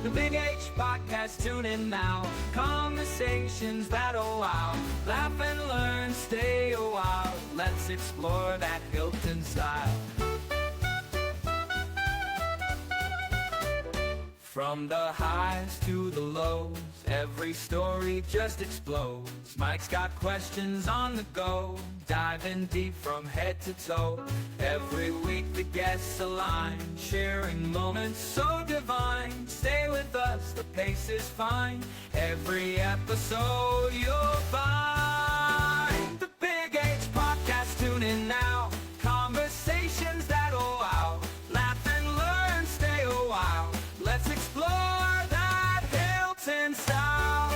The Big H Podcast, tune in now. Conversations that'll wow. Laugh and learn, stay a while. Let's explore that Hilton style. From the highs to the lows, every story just explodes. Mike's got questions on the go, diving deep from head to toe. Every week the guests align, sharing moments so divine. Stay with us, the pace is fine. Every episode you'll find. The Big H Podcast, tune in now. Conversations that'll wow. Laugh and learn, stay a while. Let's explore that Hilton style.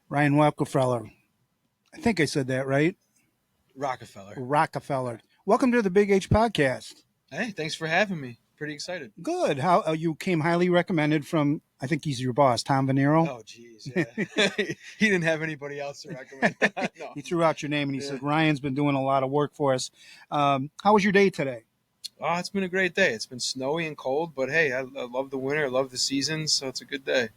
Ryan Rockefeller. I think I said that right. Rockefeller. Welcome to the Big H Podcast. Hey, thanks for having me. Pretty excited. Good. How you came highly recommended from, I think he's your boss, Tom Venero. Oh, geez. Yeah. He didn't have anybody else to recommend. No. He threw out your name and he said, Ryan's been doing a lot of work for us. How was your day today? Oh, it's been a great day. It's been snowy and cold, but hey, I love the winter. I love the season, so it's a good day.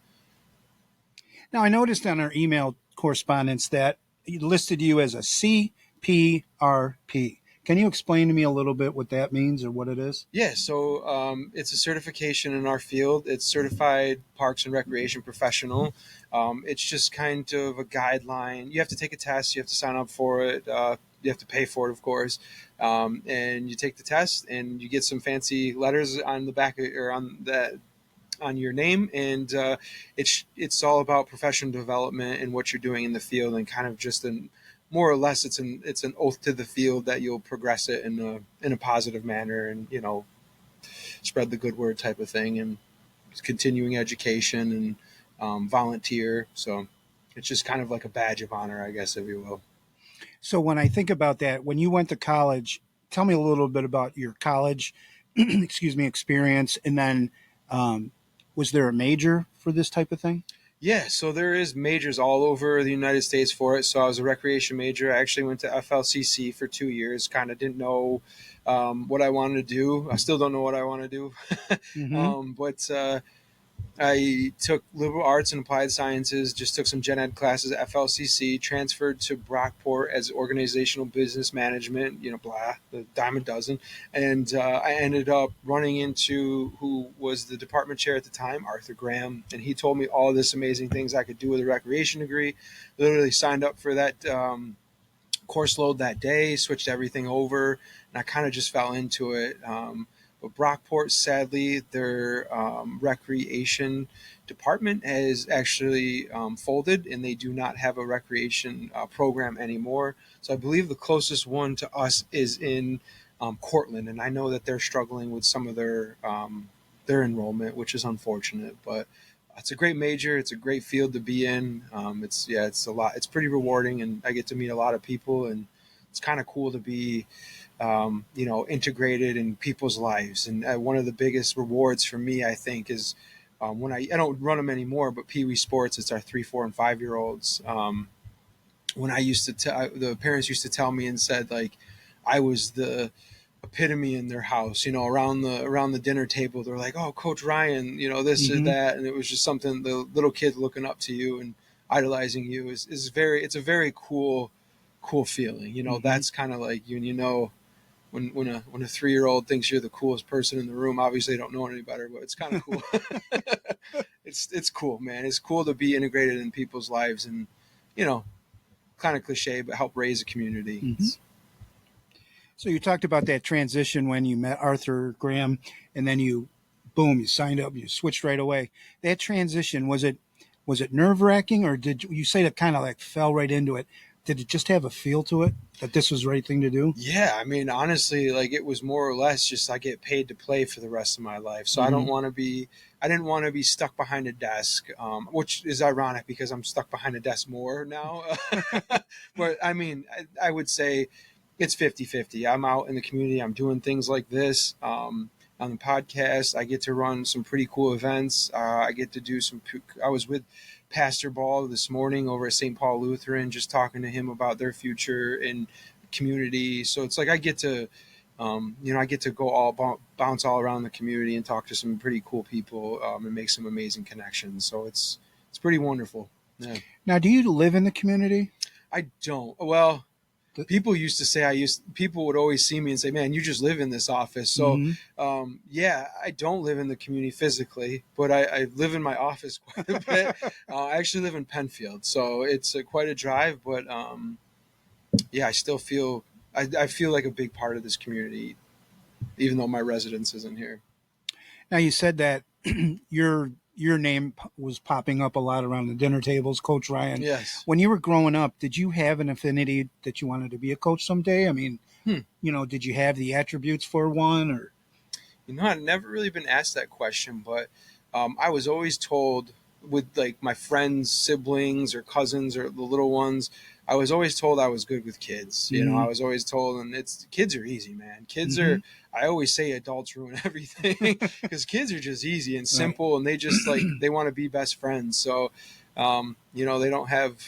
Now, I noticed on our email correspondence that he listed you as a CPRP. Can you explain to me a little bit what that means or what it is? Yeah, so it's a certification in our field. It's Certified Parks and Recreation Professional. It's just kind of a guideline. You have to take a test. You have to sign up for it. You have to pay for it, of course. And you take the test, and you get some fancy letters on the back or on your name, and it's all about professional development and what you're doing in the field, and kind of just more or less it's an oath to the field that you'll progress it in a positive manner, and spread the good word type of thing, and continuing education and volunteer. So it's just kind of like a badge of honor, I guess, if you will. So when I think about that, when you went to college, tell me a little bit about your college experience, and then was there a major for this type of thing? Yeah, so there is majors all over the United States for it. So I was a recreation major. I actually went to FLCC for 2 years, kind of didn't know what I wanted to do. I still don't know what I want to do. But I took liberal arts and applied sciences, just took some gen ed classes at FLCC, transferred to Brockport as organizational business management, the dime a dozen. And I ended up running into who was the department chair at the time, Arthur Graham. And he told me all this amazing things I could do with a recreation degree. Literally signed up for that course load that day, switched everything over, and I kind of just fell into it. But Brockport, sadly, their recreation department has actually folded, and they do not have a recreation program anymore. So I believe the closest one to us is in Cortland, and I know that they're struggling with some of their enrollment, which is unfortunate. But it's a great major. It's a great field to be in. It's a lot. It's pretty rewarding, and I get to meet a lot of people, and it's kind of cool to be integrated in people's lives. And one of the biggest rewards for me, I think, is when I don't run them anymore, but Pee Wee Sports, it's our 3, 4, and 5-year-olds. When I used to the parents used to tell me and said, like, I was the epitome in their house, around the dinner table. They're like, oh, Coach Ryan, this or that. And it was just something, the little kid looking up to you and idolizing you it's a very cool feeling. That's kind of like when a 3-year-old thinks you're the coolest person in the room. Obviously they don't know any better, but it's kind of cool. It's cool, man. It's cool to be integrated in people's lives, and kind of cliche, but help raise a community. So you talked about that transition when you met Arthur Graham, and then you signed up, you switched right away. That transition, was it nerve-wracking, or did you say that kind of like fell right into it? Did it just have a feel to it that this was the right thing to do? Yeah, I mean, honestly, like, it was more or less just I get paid to play for the rest of my life. So I didn't want to be stuck behind a desk, which is ironic because I'm stuck behind a desk more now. But I mean, I would say it's 50-50. I'm out in the community. I'm doing things like this. On the podcast, I get to run some pretty cool events. I get to do I was with Pastor Ball this morning over at St. Paul Lutheran, just talking to him about their future and community. So it's like I get to, I get to go bounce all around the community and talk to some pretty cool people and make some amazing connections. So it's pretty wonderful. Yeah. Now, do you live in the community? I don't. Well, people used to say people would always see me and say, man, you just live in this office. So, yeah, I don't live in the community physically, but I live in my office quite a bit. I actually live in Penfield, so it's quite a drive, but yeah, I still feel, I feel like a big part of this community, even though my residence isn't here. Now, you said that your name was popping up a lot around the dinner tables, Coach Ryan. Yes. When you were growing up, did you have an affinity that you wanted to be a coach someday? I mean, did you have the attributes for one, or? I've never really been asked that question, but I was always told with like my friends, siblings, or cousins, or the little ones, I was always told I was good with kids. I was always told, and kids are easy, man. Kids are. I always say adults ruin everything because kids are just easy and simple, right. And they just they want to be best friends. So, they don't have.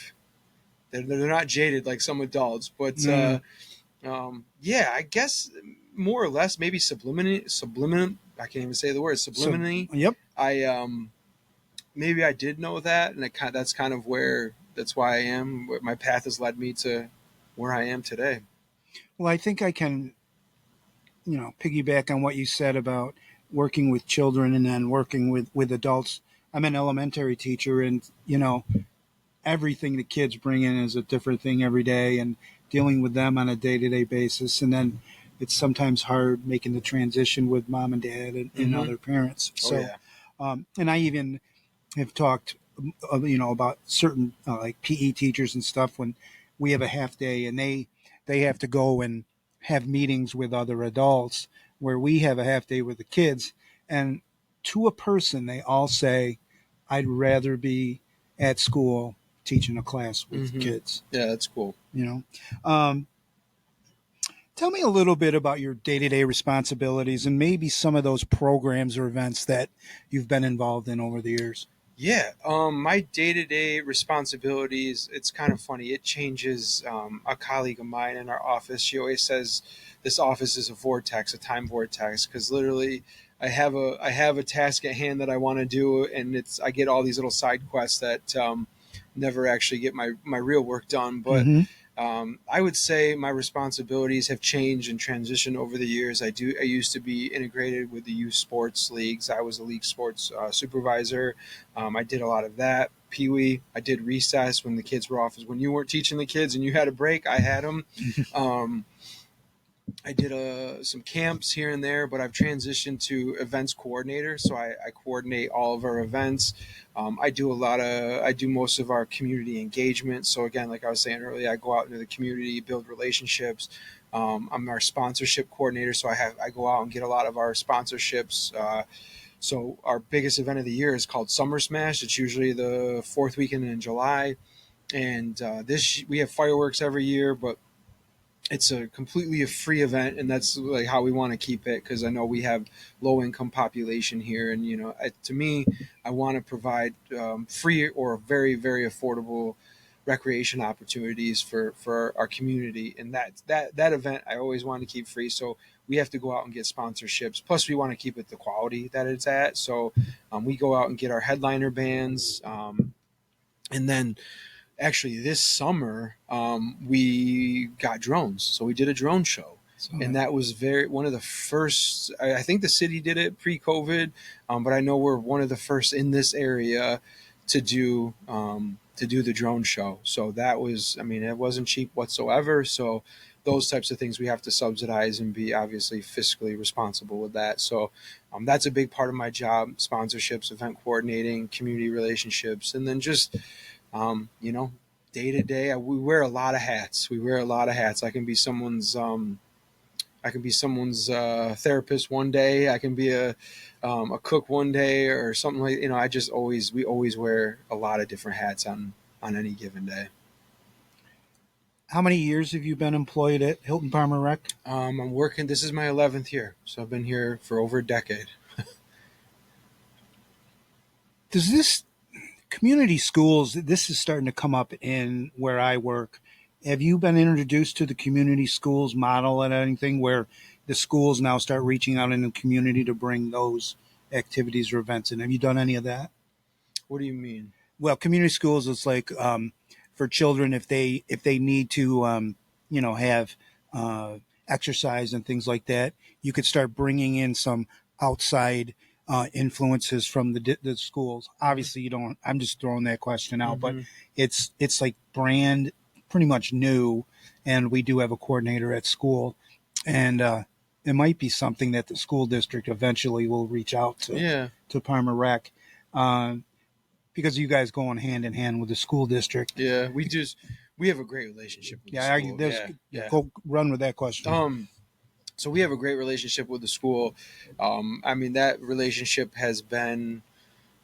They're not jaded like some adults, but yeah, I guess more or less maybe subliminal. I can't even say the word subliminally. Yep. Maybe I did know that, and that's kind of that's why I am. My path has led me to where I am today. Well, I think I can, piggyback on what you said about working with children and then working with adults. I'm an elementary teacher, and everything the kids bring in is a different thing every day, and dealing with them on a day-to-day basis. And then it's sometimes hard making the transition with mom and dad and other parents. So, and I even have talked, about certain like PE teachers and stuff when we have a half day and they have to go and have meetings with other adults where we have a half day with the kids. And to a person, they all say, I'd rather be at school teaching a class with kids. Yeah, that's cool. Tell me a little bit about your day-to-day responsibilities and maybe some of those programs or events that you've been involved in over the years. Yeah, my day-to-day responsibilities, it's kind of funny. It changes. A colleague of mine in our office, she always says this office is a vortex, a time vortex, because literally I have a task at hand that I want to do, and I get all these little side quests that never actually get my real work done. But I would say my responsibilities have changed and transitioned over the years. I used to be integrated with the youth sports leagues. I was a league sports supervisor. I did a lot of that. Pee-wee. I did recess when the kids were off. When you weren't teaching the kids and you had a break, I had them. I did some camps here and there, but I've transitioned to events coordinator. So I coordinate all of our events. I do most of our community engagement. So again, like I was saying earlier, I go out into the community, build relationships. I'm our sponsorship coordinator. So I go out and get a lot of our sponsorships. So our biggest event of the year is called Summer Smash. It's usually the fourth weekend in July. And we have fireworks every year, but it's completely a free event, and that's like how we want to keep it, because I know we have low income population here, and to me, I want to provide free or very, very affordable recreation opportunities for our community, and that event I always want to keep free. So we have to go out and get sponsorships. Plus, we want to keep it the quality that it's at. So we go out and get our headliner bands, and then. Actually, this summer, we got drones. So we did a drone show. And that was one of the first. I think the city did it pre-COVID, but I know we're one of the first in this area to do the drone show. So that was, it wasn't cheap whatsoever. So those types of things we have to subsidize and be obviously fiscally responsible with that. So that's a big part of my job: sponsorships, event coordinating, community relationships, and then just. Day to day, we wear a lot of hats. I can be someone's therapist one day. I can be a cook one day, or something like. We always wear a lot of different hats on any given day. How many years have you been employed at Hilton Parma Rec? I'm working. This is my 11th year, so I've been here for over a decade. Does this Community schools, this is starting to come up in where I work. Have you been introduced to the community schools model and anything where the schools now start reaching out in the community to bring those activities or events in? Have you done any of that? What do you mean? Well, community schools is like for children if they need to have exercise and things like that. You could start bringing in some outside influences from the schools. Obviously, you don't. I'm just throwing that question out, but Mm-hmm. it's like brand pretty much new, and we do have a coordinator at school, and it might be something that the school district eventually will reach out Yeah. to Parma Rec. Uh, because you guys go on hand in hand with the school district. Yeah. We have a great relationship with the Yeah, school. Yeah. Yeah. go run with that question. So we have a great relationship with the school. I mean, that relationship has been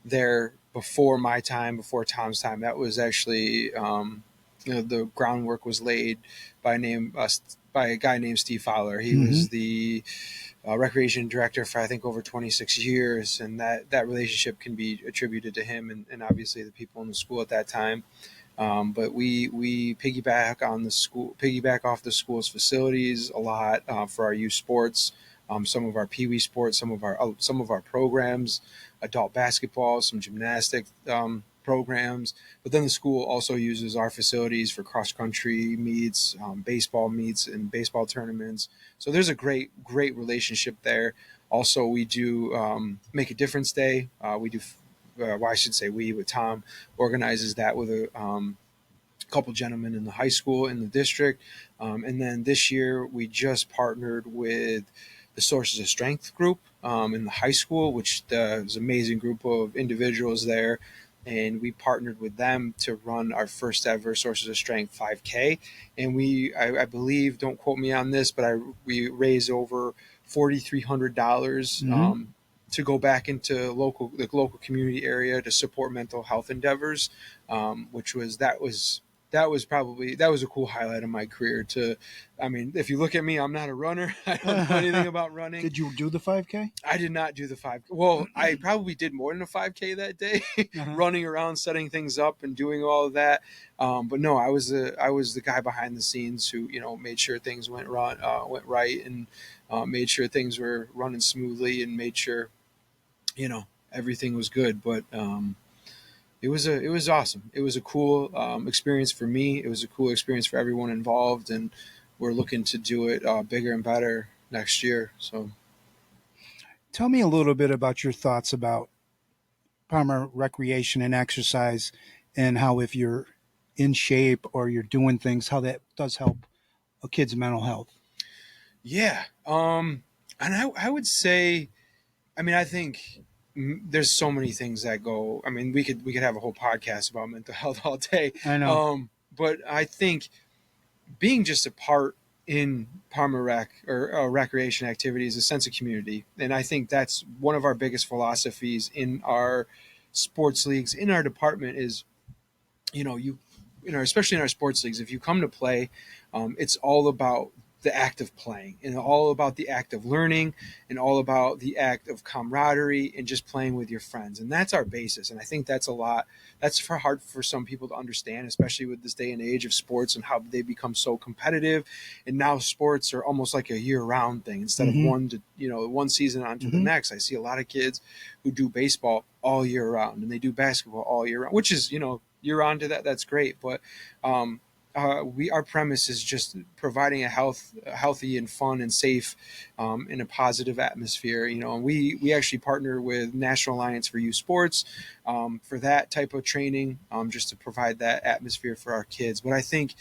there before my time, before Tom's time. That was actually, the groundwork was laid by a guy named Steve Fowler. He Mm-hmm. was the recreation director for I think over 26 years, and that relationship can be attributed to him and obviously the people in the school at that time. But we piggyback off the school's facilities a lot for our youth sports, some of our pee wee sports, some of our programs, adult basketball, some gymnastic programs. But then the school also uses our facilities for cross country meets, baseball meets, and baseball tournaments. So there's a great relationship there. Also, we do Make a Difference Day. We do. Well, I should say we, with Tom, organizes that with a couple gentlemen in the high school in the district. And then this year we just partnered with the Sources of Strength group in the high school, which is an amazing group of individuals there. And we partnered with them to run our first ever Sources of Strength 5K. And I believe, don't quote me on this, but we raised over $4,300 Mm-hmm. to go back into the local community area to support mental health endeavors, which was that was a cool highlight of my career. I mean, if you look at me, I'm not a runner. I don't know anything about running. Did you do the 5K? I did not do the 5. Well, I probably did more than a 5K that day, Uh-huh. running around, setting things up, and doing all of that. But no, I was the guy behind the scenes who made sure things went right, and made sure things were running smoothly, and made sure everything was good. But it was awesome. It was a cool experience for me. It was a cool experience for everyone involved, and we're looking to do it bigger and better next year. So. Tell me a little bit about your thoughts about Palmer recreation and exercise, and how if you're in shape or you're doing things, how that does help a kid's mental health. Yeah. And I would say, I mean, I think there's so many things that go. I mean, we could have a whole podcast about mental health all day. I know. But I think being just a part in Parma Rec or recreation activities, a sense of community, and I think that's one of our biggest philosophies in our sports leagues, in our department is, especially in our sports leagues, if you come to play, it's all about the act of playing, and all about the act of learning, and all about the act of camaraderie and just playing with your friends. And that's our basis. And I think that's hard for some people to understand, especially with this day and age of sports and how they become so competitive. And now sports are almost like a year round thing instead of one season on to the next. I see a lot of kids who do baseball all year round, and they do basketball all year round, which is, you're on to that. That's great. But, our premise is just providing a healthy and fun and safe, and a positive atmosphere. And we actually partner with National Alliance for Youth Sports for that type of training, just to provide that atmosphere for our kids. But I think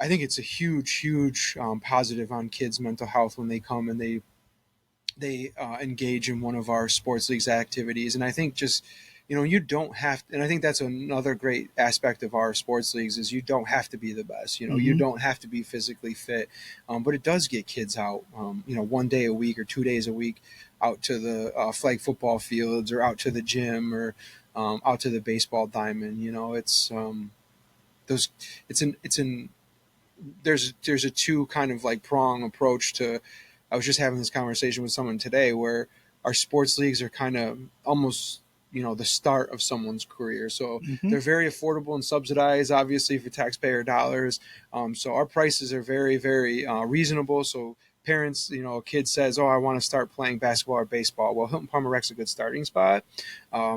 it's a huge positive on kids' mental health when they come and they engage in one of our sports leagues activities. And I think just you don't have to, and I think that's another great aspect of our sports leagues is you don't have to be the best. You don't have to be physically fit, but it does get kids out. 1 day a week or 2 days a week out to the flag football fields, or out to the gym, or out to the baseball diamond. There's a two kind of like prong approach to. I was just having this conversation with someone today where our sports leagues are kind of almost the start of someone's career. So Hmm. they're very affordable and subsidized, obviously, for taxpayer dollars. So our prices are very, very reasonable. So parents, a kid says, "Oh, I want to start playing basketball or baseball." Well, Hilton Palmer Rec's a good starting spot.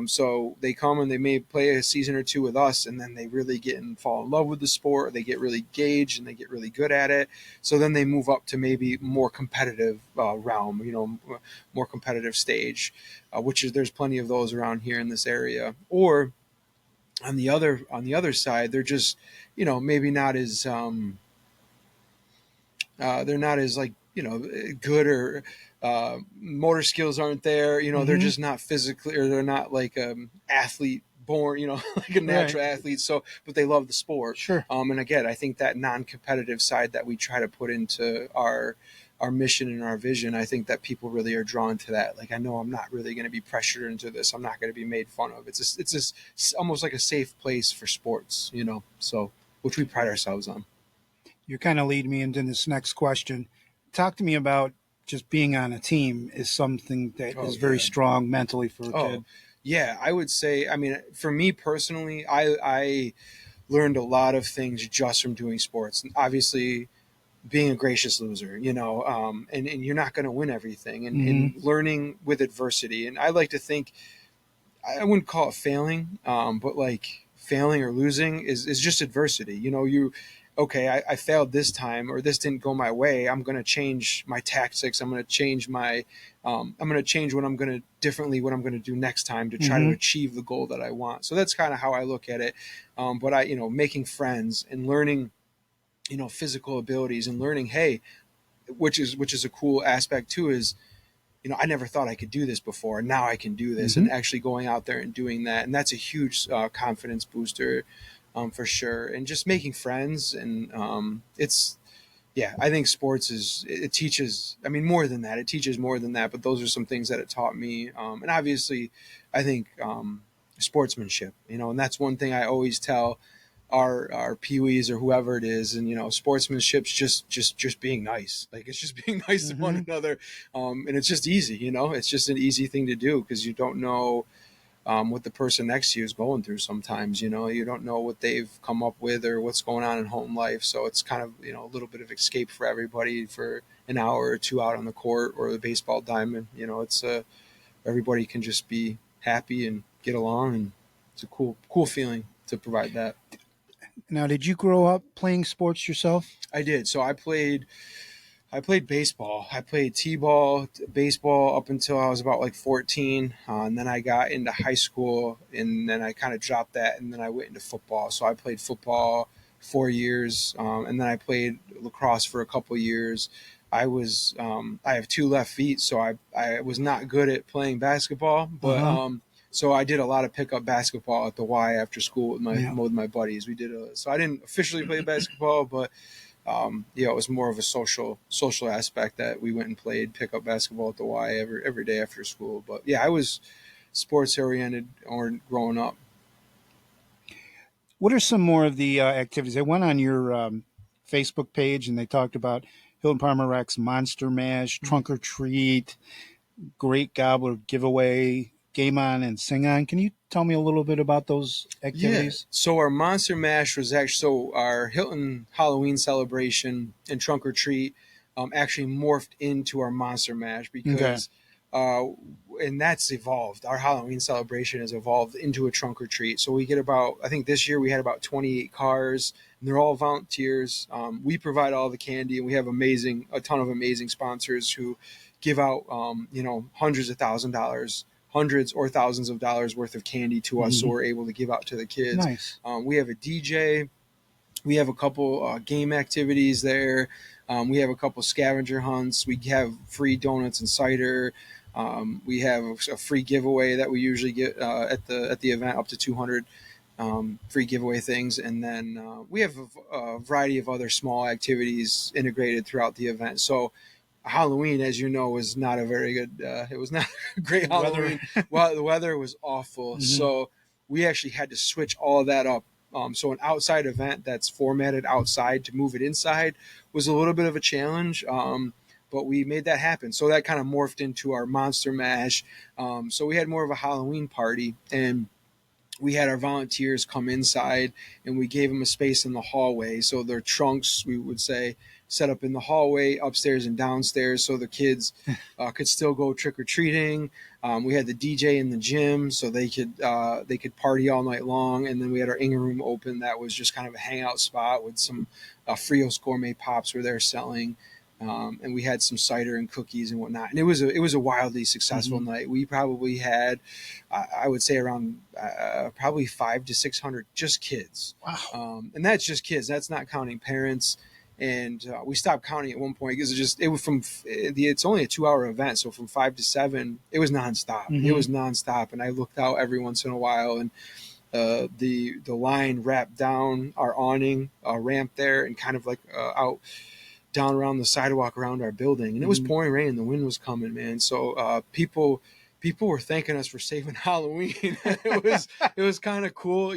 So they come and they may play a season or two with us, and then they really get and fall in love with the sport. They get really engaged and they get really good at it. So then they move up to maybe more competitive realm, more competitive stage, which is there's plenty of those around here in this area. Or on the other side, they're just maybe not as they're not as like good, or motor skills aren't there. They're Hmm. just not physically, or they're not like athlete born, like a Right. natural athlete. So, but they love the sport. Sure. And again, I think that non-competitive side that we try to put into our mission and our vision, I think that people really are drawn to that. Like, I know I'm not really going to be pressured into this. I'm not going to be made fun of. It's almost like a safe place for sports, so, which we pride ourselves on. You're kind of leading me into this next question. Talk to me about just being on a team is something that Oh is very yeah. strong mentally for a Oh kid. yeah. I would say. I mean, for me personally, I learned a lot of things just from doing sports. And obviously, being a gracious loser, and you're not going to win everything, and Hmm. learning with adversity. And I like to think, I wouldn't call it failing, but like failing or losing is just adversity. Okay, I failed this time, or this didn't go my way. I'm going to change my tactics. I'm going to change I'm going to change what I'm going to differently, what I'm going to do next time to try to Hmm. achieve the goal that I want. So that's kind of how I look at it. But making friends and learning, physical abilities, and learning, hey, which is a cool aspect too, is I never thought I could do this before. Now I can do this, Hmm. and actually going out there and doing that. And that's a huge confidence booster, for sure. And just making friends. And yeah, I think sports it teaches, I mean, more than that, it teaches more than that, but those are some things that it taught me. And obviously I think, sportsmanship, and that's one thing I always tell our peewees or whoever it is. And sportsmanship's just being nice. Like, it's just being nice to one Hmm. another. And it's just easy. It's just an easy thing to do, because you don't know what the person next to you is going through. Sometimes you don't know what they've come up with or what's going on in home life. So it's kind of a little bit of escape for everybody for an hour or two out on the court or the baseball diamond. It's everybody can just be happy and get along, and it's a cool feeling to provide that. Now, did you grow up playing sports yourself? I did. So I played baseball. I played t-ball, baseball up until I was about like 14, and then I got into high school, and then I kind of dropped that, and then I went into football. So I played football 4 years, and then I played lacrosse for a couple years. I have two left feet, so I was not good at playing basketball, Uh but huh. so I did a lot of pickup basketball at the Y after school with my Yeah. with my buddies. So I didn't officially play basketball, but it was more of a social aspect that we went and played pickup basketball at the Y every day after school. But yeah, I was sports oriented or growing up. What are some more of the activities? I went on your Facebook page and they talked about Hilton Palmer Rec's Monster Mash, Trunk or Treat, Great Gobbler Giveaway, Game On and Sing On. Can you tell me a little bit about those Yeah. activities? So our Monster Mash was actually, so our Hilton Halloween celebration and Trunk or Treat actually morphed into our Monster Mash, Okay. because uh, and that's evolved. Our Halloween celebration has evolved into a Trunk or Treat. So we get about, I think this year we had about 28 cars, and they're all volunteers. We provide all the candy, and we have a ton of amazing sponsors who give out, hundreds or thousands of dollars worth of candy to us, so Hmm. we're able to give out to the kids. Nice. We have a DJ. We have a couple game activities there. We have a couple scavenger hunts. We have free donuts and cider. We have a free giveaway that we usually get at the event, up to 200 free giveaway things, and then we have a variety of other small activities integrated throughout the event. So Halloween, as you know, was not a very good. It was not a great Weather. Halloween. Well, the weather was awful, Hmm. so we actually had to switch all of that up. So an outside event that's formatted outside, to move it inside was a little bit of a challenge. but we made that happen. So that kind of morphed into our Monster Mash. So we had more of a Halloween party, and we had our volunteers come inside, and we gave them a space in the hallway. So their trunks, we would say, set up in the hallway, upstairs and downstairs, so the kids could still go trick or treating. We had the DJ in the gym, so they could party all night long. And then we had our Inga room open. That was just kind of a hangout spot with some Frios gourmet pops where they're selling. And we had some cider and cookies and whatnot. And it was a wildly successful night. We probably had, I would say, around probably 500 to 600 just kids. Wow. And that's just kids. That's not counting parents. And we stopped counting at one point because it's only a 2-hour event. So from 5 to 7, it was nonstop. It was nonstop. And I looked out every once in a while, and the line wrapped down our awning ramp there and kind of like out down around the sidewalk around our building, and it was pouring rain. The wind was coming, man. So people were thanking us for saving Halloween. it was kind of cool,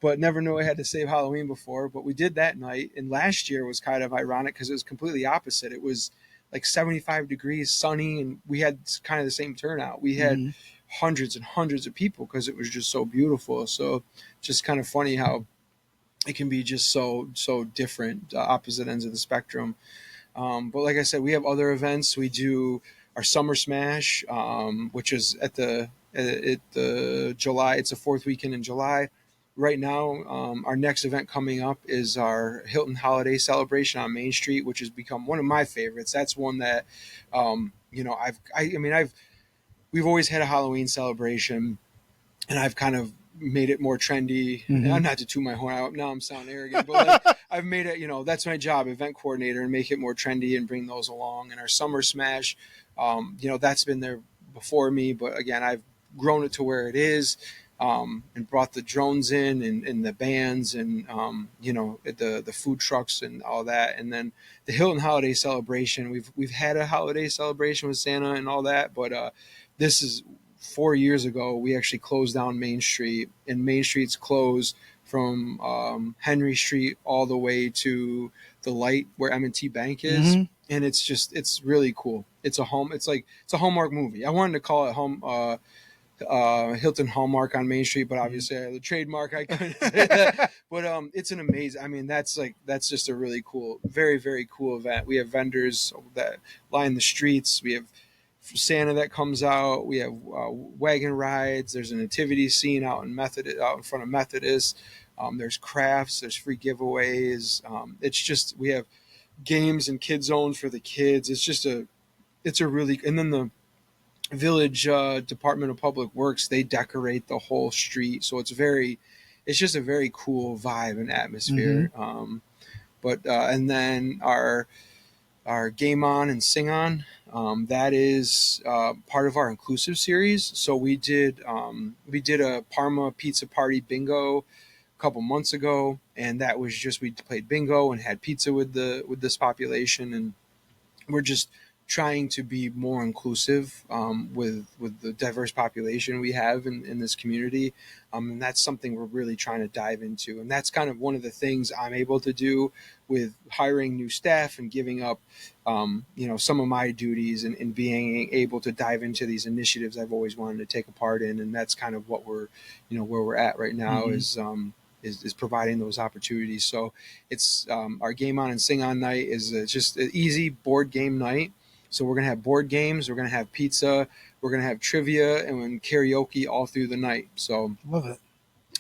but never knew I had to save Halloween before. But we did that night, and last year was kind of ironic because it was completely opposite. It was like 75 degrees, sunny, and we had kind of the same turnout. We had hundreds and hundreds of people because it was just so beautiful. So just kind of funny how it can be just so different, opposite ends of the spectrum. But like I said, we have other events. We do our Summer Smash, which is at the July. It's the fourth weekend in July. Right now, our next event coming up is our Hilton holiday celebration on Main Street, which has become one of my favorites. That's one that, we've always had a Halloween celebration, and I've kind of made it more trendy. I'm not to toot my horn out. Now I'm sounding arrogant, but like, I've made it, that's my job, event coordinator, and make it more trendy and bring those along. And our Summer Smash, that's been there before me, but again, I've grown it to where it is, and brought the drones in and the bands and, the food trucks and all that. And then the Hilton holiday celebration, we've had a holiday celebration with Santa and all that, but this is 4 years ago. We actually closed down Main Street, and Main Street's closed from Henry Street all the way to the light where M&T Bank is. And it's really cool. It's a Hallmark movie. I wanted to call it Hilton Hallmark on Main Street, but obviously I have the trademark. I couldn't say that. But it's an amazing, that's just a really cool, very, very cool event. We have vendors that line the streets. We have Santa that comes out. We have wagon rides. There's a nativity scene out in front of Methodist. There's crafts. There's free giveaways. We have games and kid zones for the kids. And then the village Department of Public Works, they decorate the whole street, so it's just a very cool vibe and atmosphere. And then our Game On and Sing On, that is part of our inclusive series. So we did a Parma pizza party bingo a couple months ago, and that was just, we played bingo and had pizza with this population, and we're just trying to be more inclusive with the diverse population we have in this community. And that's something we're really trying to dive into. And that's kind of one of the things I'm able to do with hiring new staff and giving up, some of my duties and being able to dive into these initiatives I've always wanted to take a part in. And that's kind of what where we're at right now is providing those opportunities. So it's our Game On and Sing On night is just an easy board game night. So we're going to have board games, we're going to have pizza, we're going to have trivia, and karaoke all through the night. So love it.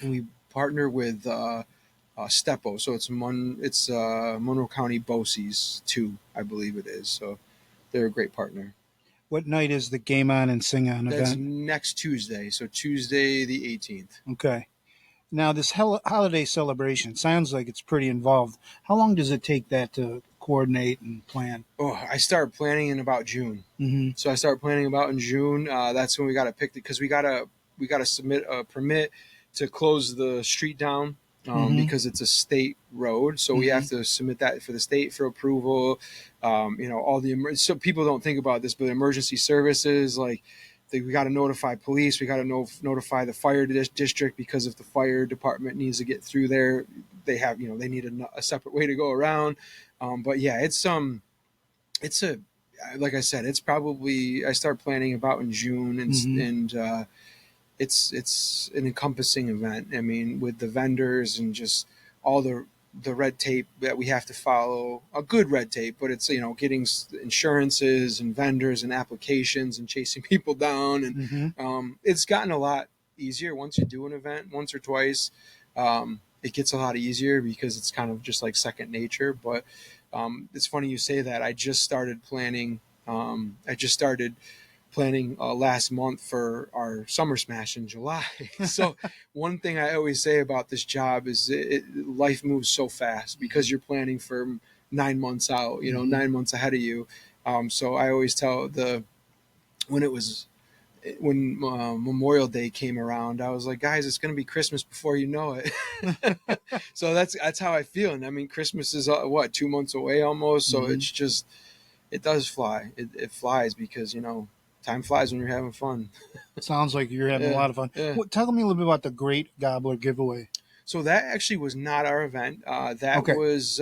And we partner with Stepo. So it's Monroe County BOCES 2, I believe it is. So they're a great partner. What night is the Game On and Sing On event? That's next Tuesday. So Tuesday the 18th. Okay. Now, this holiday celebration sounds like it's pretty involved. How long does it take that to coordinate and plan? Oh, I start planning in about June. So I start planning about in June. That's when we got to pick because we got to submit a permit to close the street down because it's a state road. So we have to submit that for the state for approval. All so people don't think about this, but emergency services, like, we got to notify police. We got to notify the fire district, because if the fire department needs to get through there, they have, they need a separate way to go around. But yeah, it's it's a, like I said, it's probably, I start planning about in June, Hmm. and it's an encompassing event. I mean, with the vendors and just all the red tape that we have to follow, a good red tape, but it's, getting insurances and vendors and applications and chasing people down. And Hmm. it's gotten a lot easier once you do an event once or twice. It gets a lot easier because it's kind of just like second nature. But it's funny you say that. I just started planning. I just started planning last month for our summer smash in July. So one thing I always say about this job is life moves so fast because you're planning for 9 months out, Hmm. 9 months ahead of you. So I always tell when it was when Memorial Day came around, I was like, guys, it's going to be Christmas before you know it. So that's how I feel. And I mean, Christmas is what, 2 months away almost. So Hmm. it's just, it does fly. It flies because time flies when you're having fun. Sounds like you're having a Yeah, lot of fun. yeah. Tell me a little bit about the Great Gobbler giveaway. So that actually was not our event. That Okay. was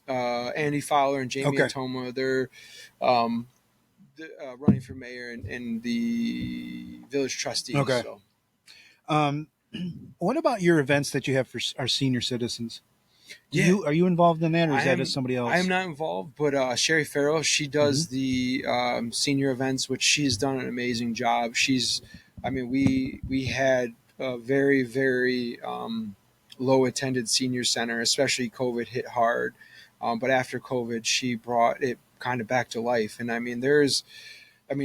Andy Fowler and Jamie Okay. Atoma. They're um, running for mayor and the village trustees. Okay. So Um, what about your events that you have for our senior citizens? yeah, Are you involved in that, or is I that am. somebody I am else? not involved, but Sherry Farrell, she Hmm. does the senior events, which she's done an amazing job. I mean, we had a very, very low attended senior center, especially COVID hit hard. But after COVID, she brought it kind of back to life. And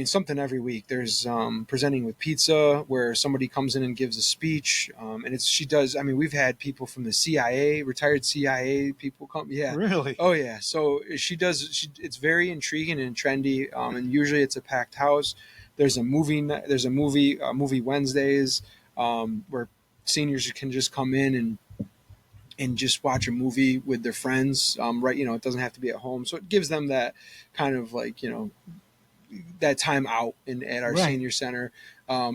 something every week. There's presenting with pizza, where somebody comes in and gives a speech, and it's she does. I mean, we've had people from the CIA, retired CIA people come. Yeah, Really? oh yeah. So she does. It's very intriguing and trendy, and usually it's a packed house. There's a movie. There's a movie Wednesdays, where seniors can just come in and just watch a movie with their friends. Right, it doesn't have to be at home, so it gives them that kind of like that time out at our Right. senior center.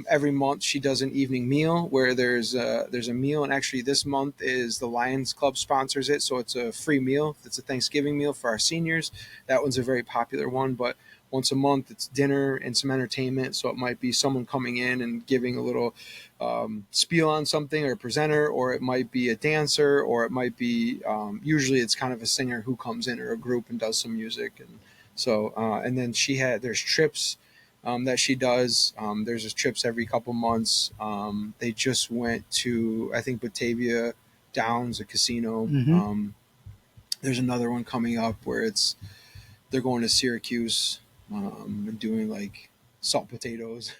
Every month she does an evening meal where there's a meal, and actually this month is the Lions Club sponsors it, so it's a free meal. It's a Thanksgiving meal for our seniors. That one's a very popular one, but once a month it's dinner and some entertainment. So it might be someone coming in and giving a little spiel on something, or a presenter, or it might be a dancer, or it might be usually it's kind of a singer who comes in, or a group, and does some music. And so, and then there's trips that she does. There's just trips every couple months. They just went to, I think, Batavia Downs, a casino. Hmm. There's another one coming up where they're going to Syracuse, and doing like salt potatoes.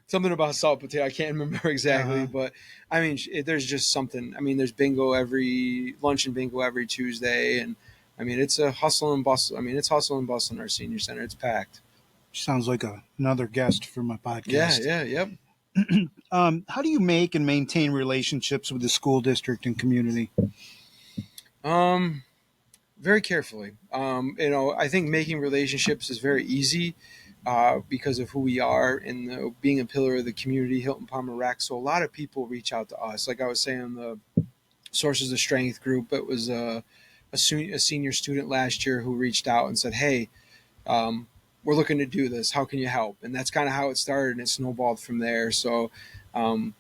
Something about salt potato. I can't remember exactly, Uh-huh. but I mean, there's just something. I mean, there's lunch and bingo every Tuesday, and I mean, it's a hustle and bustle. I mean, it's hustle and bustle in our senior center. It's packed. Sounds like another guest for my Yeah, podcast. yeah, yep. How do you make and maintain relationships with the school district and community? Um, Very carefully. I think making relationships is very easy because of who we are and being a pillar of the community, Hilton Palmer Rec. So a lot of people reach out to us. Like I was saying, the Sources of Strength group. It was a senior student last year who reached out and said, "Hey, we're looking to do this. How can you help?" And that's kind of how it started, and it snowballed from there. So um,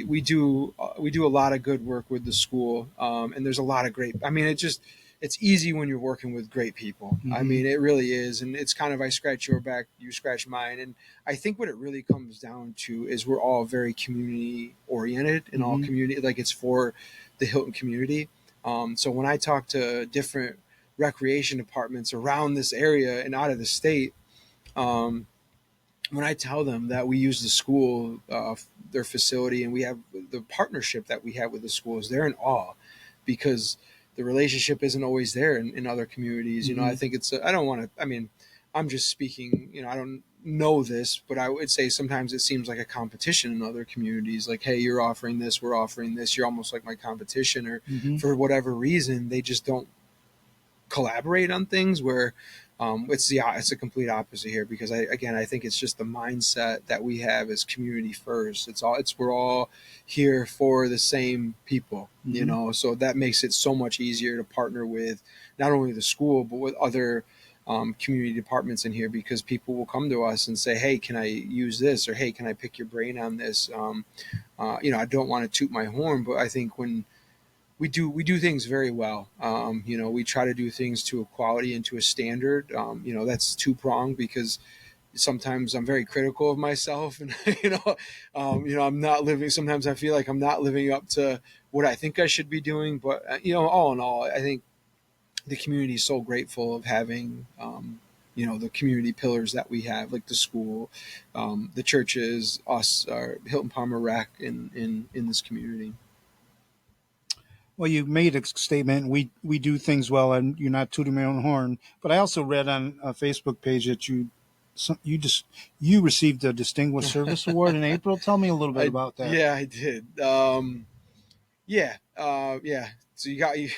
we do a lot of good work with the school, and there's a lot of great. I mean, it's easy when you're working with great people. I Hmm. mean, it really is, and it's kind of, I scratch your back, you scratch mine, and I think what it really comes down to is we're all very community oriented, and all Hmm. community, like, it's for the Hilton community. So when I talk to different recreation departments around this area and out of the state, um, when I tell them that we use the school, their facility, and we have the partnership that we have with the schools, they're in awe because the relationship isn't always there in other communities. I Hmm. think I don't want to, I mean, I'm just speaking, I don't know this, but I would say sometimes it seems like a competition in other communities. Like, hey, you're offering this, we're offering this, you're almost like my competition, or Hmm. for whatever reason, they just don't collaborate on things where It's a complete opposite here, because I think it's just the mindset that we have as community first. We're all here for the same people, so that makes it so much easier to partner with not only the school but with other community departments in here, because people will come to us and say, hey, can I use this, or hey, can I pick your brain on this? I don't want to toot my horn, but I think when we do things very well. We try to do things to a quality and to a standard. That's two pronged, because sometimes I'm very critical of myself, and I'm not living. Sometimes I feel like I'm not living up to what I think I should be doing. But all in all, I think the community is so grateful of having. The community pillars that we have, like the school, the churches, us, our Hilton Palmer Rec in this community. Well, you made a statement. We do things well, and you're not tooting my own horn. But I also read on a Facebook page that you received a Distinguished Service Award in April. Tell me a little bit about that. Yeah, I did. Yeah. So you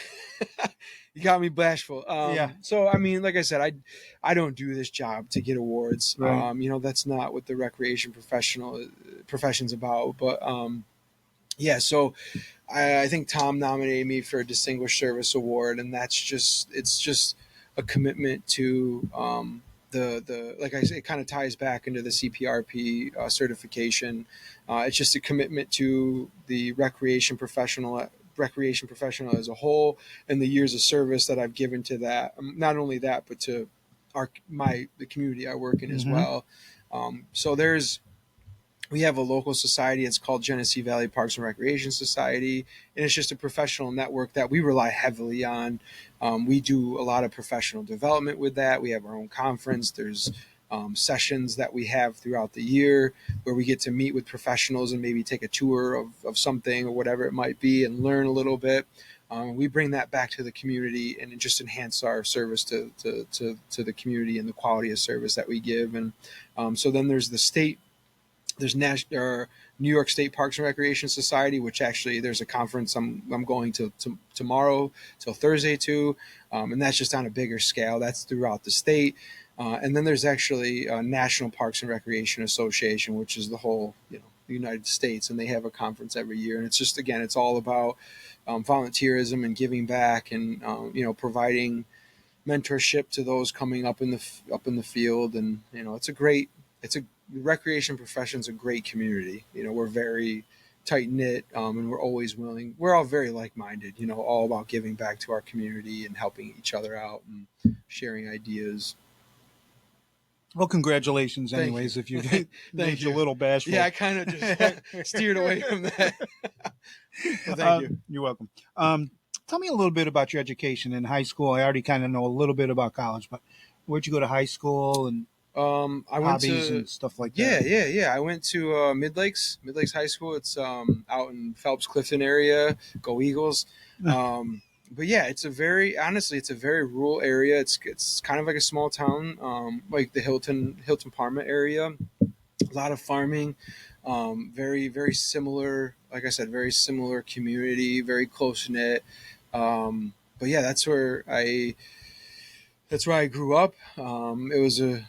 you got me bashful. Yeah. So I mean, like I said, I don't do this job to get awards. Right. That's not what the recreation profession's about. But yeah, so I think Tom nominated me for a Distinguished Service Award, and it's just a commitment to the like I say, it kind of ties back into the CPRP certification. It's just a commitment to the recreation professional as a whole, and the years of service that I've given to that. Not only that, but to the community I work in as well. So we have a local society. It's called Genesee Valley Parks and Recreation Society, and it's just a professional network that we rely heavily on. We do a lot of professional development with that. We have our own conference. There's sessions that we have throughout the year where we get to meet with professionals and maybe take a tour of something or whatever it might be and learn a little bit. We bring that back to the community and just enhance our service to the community and the quality of service that we give. And so then there's the state. There's New York State Parks and Recreation Society, which actually there's a conference I'm going to tomorrow till Thursday too, and that's just on a bigger scale. That's throughout the state, and then there's actually National Parks and Recreation Association, which is the whole the United States, and they have a conference every year. And it's just it's all about volunteerism and giving back, and providing mentorship to those coming up in the field. And the recreation profession's a great community. We're very tight knit, and we're always willing. We're all very like minded. All about giving back to our community and helping each other out and sharing ideas. Well, congratulations, anyways. If you made you a little bashful. Yeah, I kind of just steered away from that. Well, thank you. You're welcome. Tell me a little bit about your education in high school. I already kind of know a little bit about college, but where'd you go to high school and I went hobbies to and stuff like that? Yeah. I went to Mid-Lakes High School. It's out in Phelps Clifton area. Go Eagles. But yeah, it's a very rural area. It's kind of like a small town, like the Hilton Parma area. A lot of farming, very very similar. Like I said, very similar community, very close knit. But yeah, that's where I grew up. It was a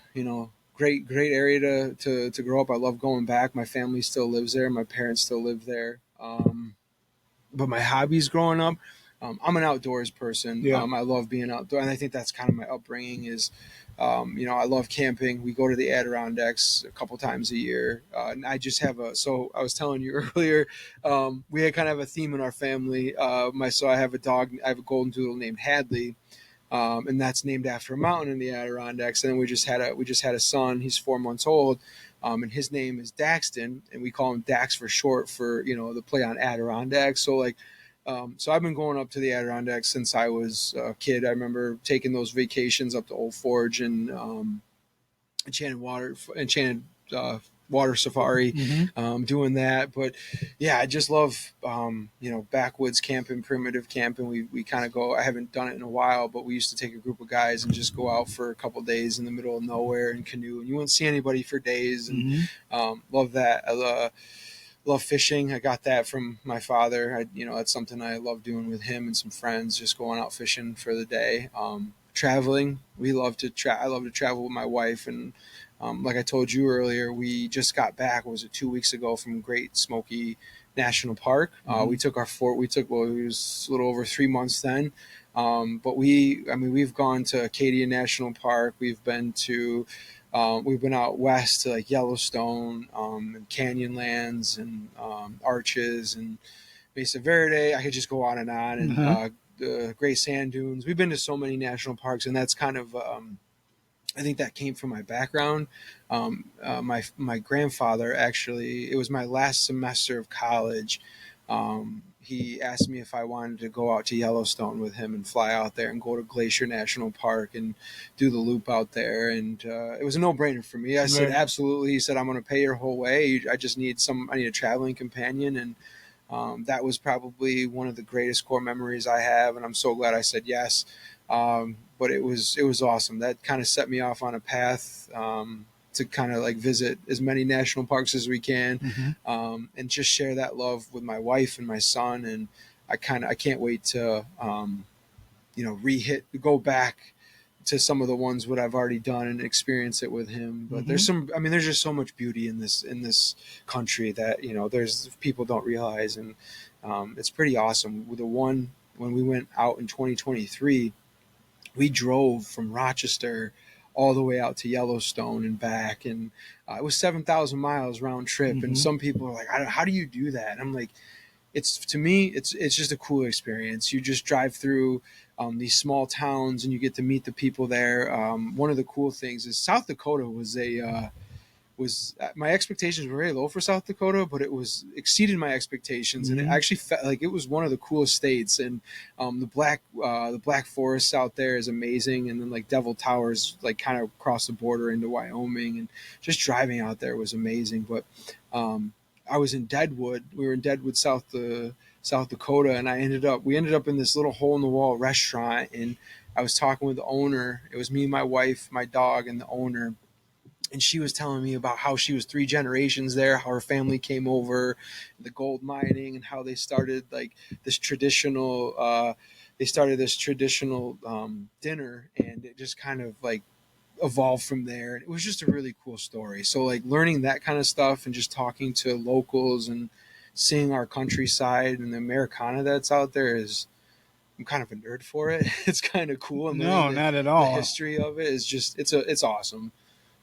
great area to grow up. I love going back. My family still lives there. My parents still live there. But my hobbies growing up, I'm an outdoors person. Yeah. I love being outdoor, and I think that's kind of my upbringing. Is I love camping. We go to the Adirondacks a couple times a year, and I just have So I was telling you earlier, we had kind of a theme in our family. I have a dog. I have a golden doodle named Hadley. And that's named after a mountain in the Adirondacks. And then we just had a son. He's 4 months old, and his name is Daxton, and we call him Dax for short for the play on Adirondack. So so I've been going up to the Adirondacks since I was a kid. I remember taking those vacations up to Old Forge and Enchanted Water Safari, doing that. But yeah, I just love backwoods camping, primitive camping. We kind of go. I haven't done it in a while, but we used to take a group of guys and just go out for a couple of days in the middle of nowhere and canoe, and you wouldn't see anybody for days. And love that. I love fishing. I got that from my father. It's something I love doing with him and some friends, just going out fishing for the day. traveling. I love to travel with my wife, and like I told you earlier, we just got back. Was it 2 weeks ago from Great Smoky National Park? Mhm. Well, it was a little over 3 months then. But we've gone to Acadia National Park. We've been out west to like Yellowstone, and Canyonlands, and Arches, and Mesa Verde. I could just go on, and Uh-huh. the Great Sand Dunes. We've been to so many national parks, and that's kind of I think that came from my background. My grandfather, actually, it was my last semester of college. He asked me if I wanted to go out to Yellowstone with him and fly out there and go to Glacier National Park and do the loop out there. And it was a no-brainer for me. I said, Right. absolutely. He said, I'm going to pay your whole way. I need a traveling companion. And that was probably one of the greatest core memories I have. And I'm so glad I said yes. But it was awesome. That kind of set me off on a path to kind of like visit as many national parks as we can, Mhm. and just share that love with my wife and my son. And I can't wait to go back to some of the ones what I've already done and experience it with him. But Mhm. there's just so much beauty in this country that there's people don't realize, and it's pretty awesome. With the one when we went out in 2023, we drove from Rochester all the way out to Yellowstone and back, and it was 7,000 miles round trip. And Mhm. some people are like, "How do you do that?" And I'm like, it's to me it's just a cool experience. You just drive through these small towns and you get to meet the people there. One of the cool things is South Dakota was my expectations were very low for South Dakota, but it was exceeded my expectations, and it Mhm. actually felt like it was one of the coolest states. And the Black Forest out there is amazing, and then like Devil Towers, like kind of across the border into Wyoming, and just driving out there was amazing. But I was in Deadwood. We were in Deadwood, South Dakota, and we ended up in this little hole in the wall restaurant, and I was talking with the owner. It was me, my wife, my dog, and the owner, and she was telling me about how she was three generations there, how her family came over, the gold mining, and how this traditional they started this traditional dinner, and it just kind of like evolved from there. It was just a really cool story. So like learning that kind of stuff and just talking to locals and seeing our countryside and the Americana that's out there is, I'm kind of a nerd for it. It's kind of cool, and learning No, not at the all. history of it is just it's awesome.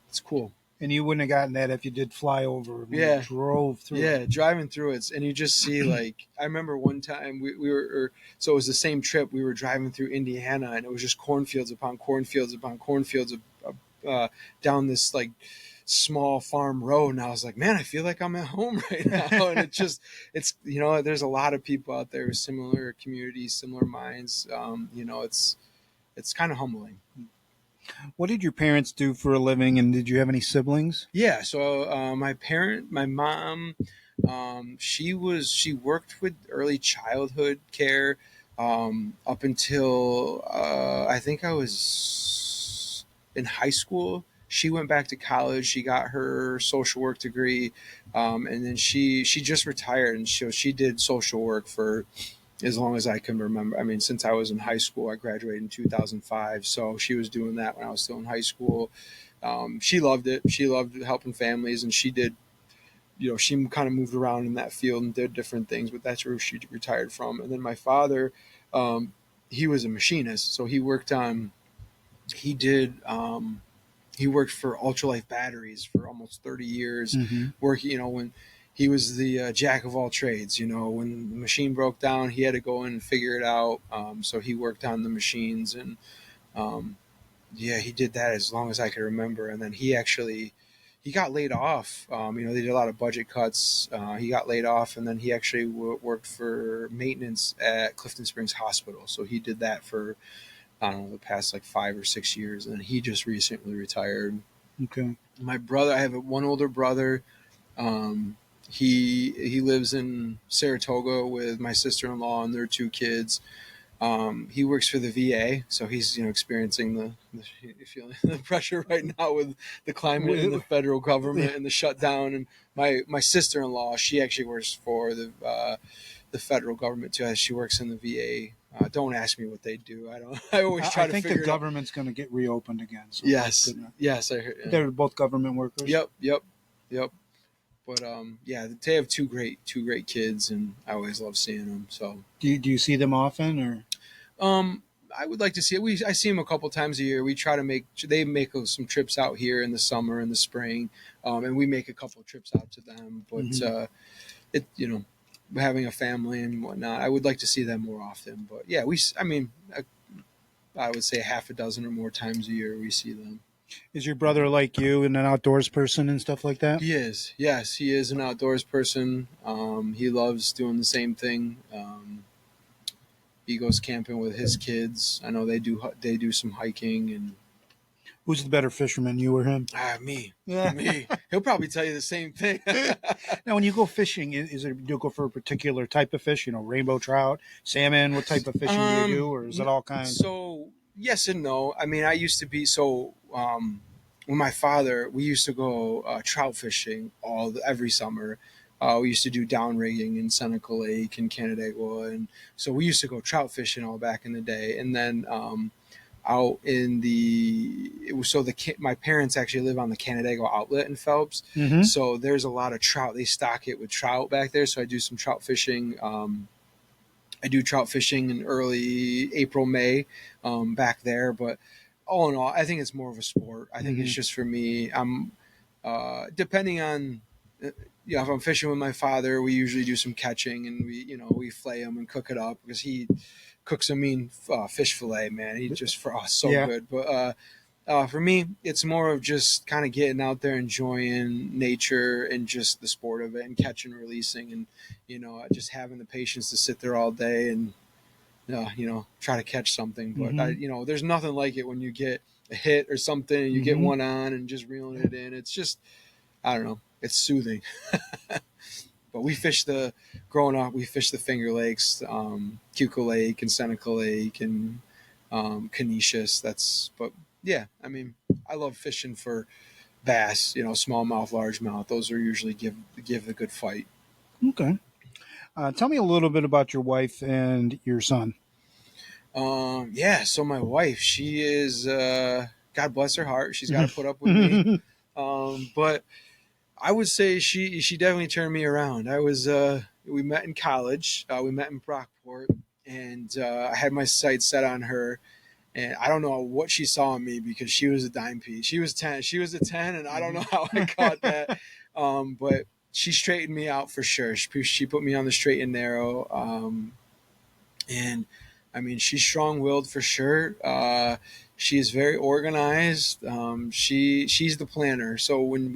It's cool. And you wouldn't have gotten that if you did fly over when you Yeah, drove through it. yeah, driving through it, and you just see like I remember one time we were so it was the same trip. We were driving through Indiana, and it was just cornfields upon cornfields upon cornfields down this like small farm road, and I was like, man, I feel like I'm at home right now. And it's there's a lot of people out there with similar communities, similar minds. It's kind of humbling. What did your parents do for a living, and did you have any siblings? Yeah, so my mom, she worked with early childhood care up until I think I was in high school. She went back to college. She got her social work degree, and then she just retired, and she did social work for as long as I can remember. I mean, since I was in high school, I graduated in 2005. So she was doing that when I was still in high school. She loved it. She loved helping families, and she kind of moved around in that field and did different things, but that's where she retired from. And then my father, he was a machinist. So he did, he worked for Ultralife Batteries for almost 30 years, Mm-hmm. working, when he was the jack of all trades. When the machine broke down, he had to go in and figure it out. So he worked on the machines, and um, yeah, he did that as long as I could remember. And then he got laid off. They did a lot of budget cuts. He got laid off, and then he actually worked for maintenance at Clifton Springs Hospital. So he did that for, I don't know, the past like 5 or 6 years, and he just recently retired. Okay. My brother, I have one older brother. Um, he lives in Saratoga with my sister in law and their two kids. He works for the VA, so he's experiencing feeling the pressure right now with the climate and the federal government and the shutdown. And my sister in law, she actually works for the federal government too. As she works in the VA. Don't ask me what they do. I don't. I always try I to think figure the it out. government's going to get reopened again. So that's Yes, good. yes, I heard. They're both government workers. Yep, yep, yep. But yeah, they have two great kids, and I always love seeing them. So Do you see them often or? um, I would like to see it. I see them a couple times a year. We try to they make some trips out here in the summer and the spring, and we make a couple trips out to them. But Mhm. it having a family and whatnot, I would like to see them more often. But yeah, I mean, I would say half a dozen or more times a year we see them. Is your brother like you and an outdoors person and stuff like that? He is. Yes, he is an outdoors person. He loves doing the same thing. He goes camping with his kids. I know they do some hiking and Who's the better fisherman, you or him? me. Yeah. Me. He'll probably tell you the same thing. Now, when you go fishing, is it do you go for a particular type of fish? You know, rainbow trout, salmon. What type of fishing do you do, or is it all kinds? So yes and no. I mean, I used to be so. With my father, we used to go trout fishing every summer. We used to do down rigging in Seneca Lake and Canandaigua, and so we used to go trout fishing all back in the day. And then out in my parents actually live on the Canandaigua outlet in Phelps, Mm-hmm. so there's a lot of trout. They stock it with trout back there. So I do some trout fishing. I do trout fishing in early April, May, back there. But all in all, I think it's more of a sport. I think it's just for me. I'm depending on, if I'm fishing with my father, we usually do some catching and we flay them and cook it up because he cooks a mean fish fillet, man. He just for us so Yeah. good. But for me, it's more of just kind of getting out there, enjoying nature and just the sport of it and catching and releasing and, just having the patience to sit there all day and, try to catch something. But there's nothing like it when you get a hit or something and you get one on and just reeling it in. It's just, I don't know. It's soothing. But growing up, we fished the Finger Lakes, Cuco Lake and Seneca Lake and Canisius. But yeah, I mean, I love fishing for bass, smallmouth, largemouth. Those are usually give a good fight. Okay. Tell me a little bit about your wife and your son. Yeah, so my wife, she is, God bless her heart. She's got to put up with me. But I would say she definitely turned me around. We met in college. We met in Brockport, and I had my sights set on her. And I don't know what she saw in me because she was a dime piece. She was 10. She was a 10, and I don't know how I caught that. But she straightened me out for sure. She put me on the straight and narrow. And I mean, she's strong-willed for sure. She is very organized. She's the planner. So when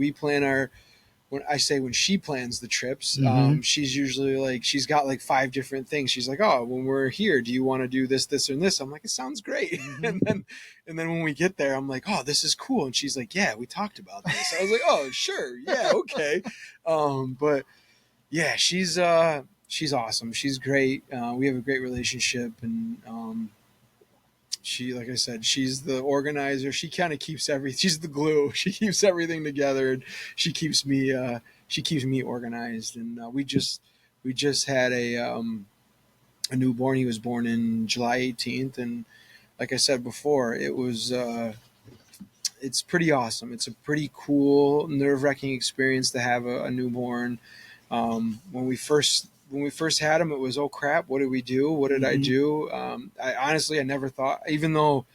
she plans the trips, she's usually like, she's got like 5 different things. She's like, oh, when we're here, do you want to do this, this, and this? I'm like, it sounds great. And then when we get there, I'm like, oh, this is cool. And she's like, yeah, we talked about this. I was like, oh, sure. Yeah. Okay. But yeah, she's awesome. She's great. We have a great relationship, and like I said, she's the organizer. She kind of keeps everything. She's the glue. She keeps everything together, and she keeps me organized. And we just had a newborn. He was born in July 18th, and like I said before, it's pretty awesome. It's a pretty cool, nerve-wracking experience to have a newborn. When we first had him, it was, oh crap, what did we do? What did I do? I never thought, even though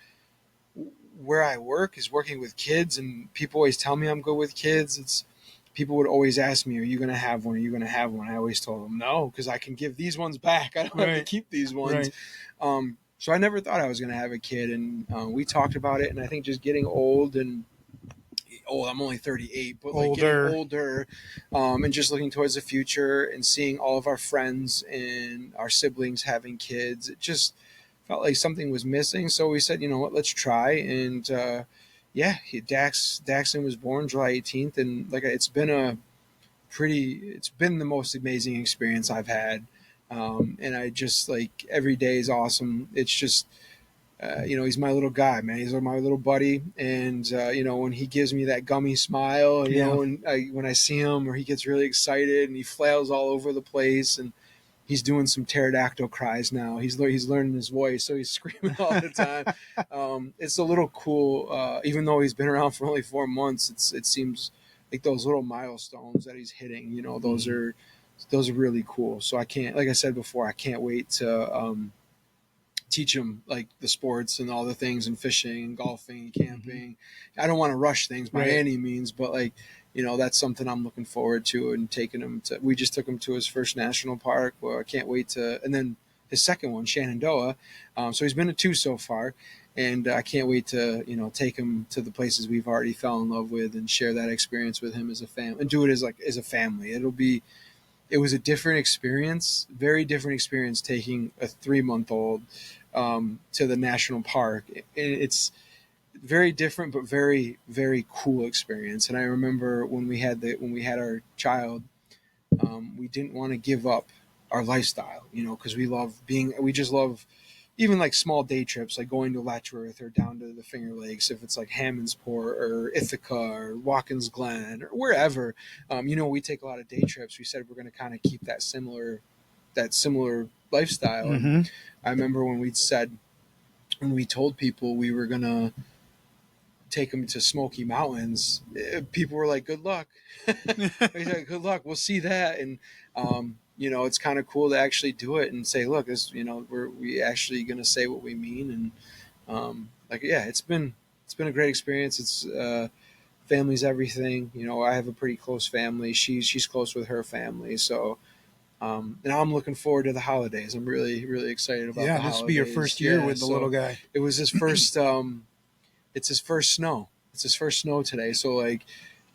where I work is working with kids, and people always tell me I'm good with kids. People would always ask me, are you going to have one? Are you going to have one? I always told them no, because I can give these ones back. I don't have to keep these ones. Right. So I never thought I was going to have a kid, and we talked about it, and I think just getting old and I'm only 38, but like getting older, and just looking towards the future and seeing all of our friends and our siblings having kids, it just felt like something was missing. So we said, you know what, let's try. And Daxton was born July 18th, and like it's been the most amazing experience I've had. And I just, like, every day is awesome. It's just, he's my little guy, man. He's my little buddy. And, when he gives me that gummy smile, when I see him, or he gets really excited and he flails all over the place, and he's doing some pterodactyl cries now. He's learning his voice, so he's screaming all the time. It's a little cool, even though he's been around for only 4 months. It seems like those little milestones that he's hitting. Those are really cool. So I can't, like I said before, I can't wait to teach him like the sports and all the things and fishing and golfing and camping. I don't want to rush things by any means, but like, that's something I'm looking forward to, and taking him to, we just took him to his first national park. Well, I can't wait to, and then his second one, Shenandoah. So he's been to 2 so far, and I can't wait to, take him to the places we've already fell in love with and share that experience with him as a family, and do it as a family. It was a different experience, very different experience, taking a 3-month-old to the national park. It's very different, but very, very cool experience. And I remember when we had our child, we didn't want to give up our lifestyle, because we just love even like small day trips, like going to Letchworth or down to the Finger Lakes, if it's like Hammondsport or Ithaca or Watkins Glen or wherever. We take a lot of day trips. We said we're going to kind of keep that similar lifestyle. Mm-hmm. And I remember when we told people we were going to take them to Smoky Mountains, people were like, "Good luck." Like, "Good luck. We'll see that." And it's kind of cool to actually do it and say, "Look, we actually going to say what we mean." And it's been a great experience. It's family's everything. I have a pretty close family. She's close with her family, so. And I'm looking forward to the holidays. I'm really, really excited about the holidays. Yeah, this will be your first year with the little guy. It was his first. It's his first snow. It's his first snow today. So like,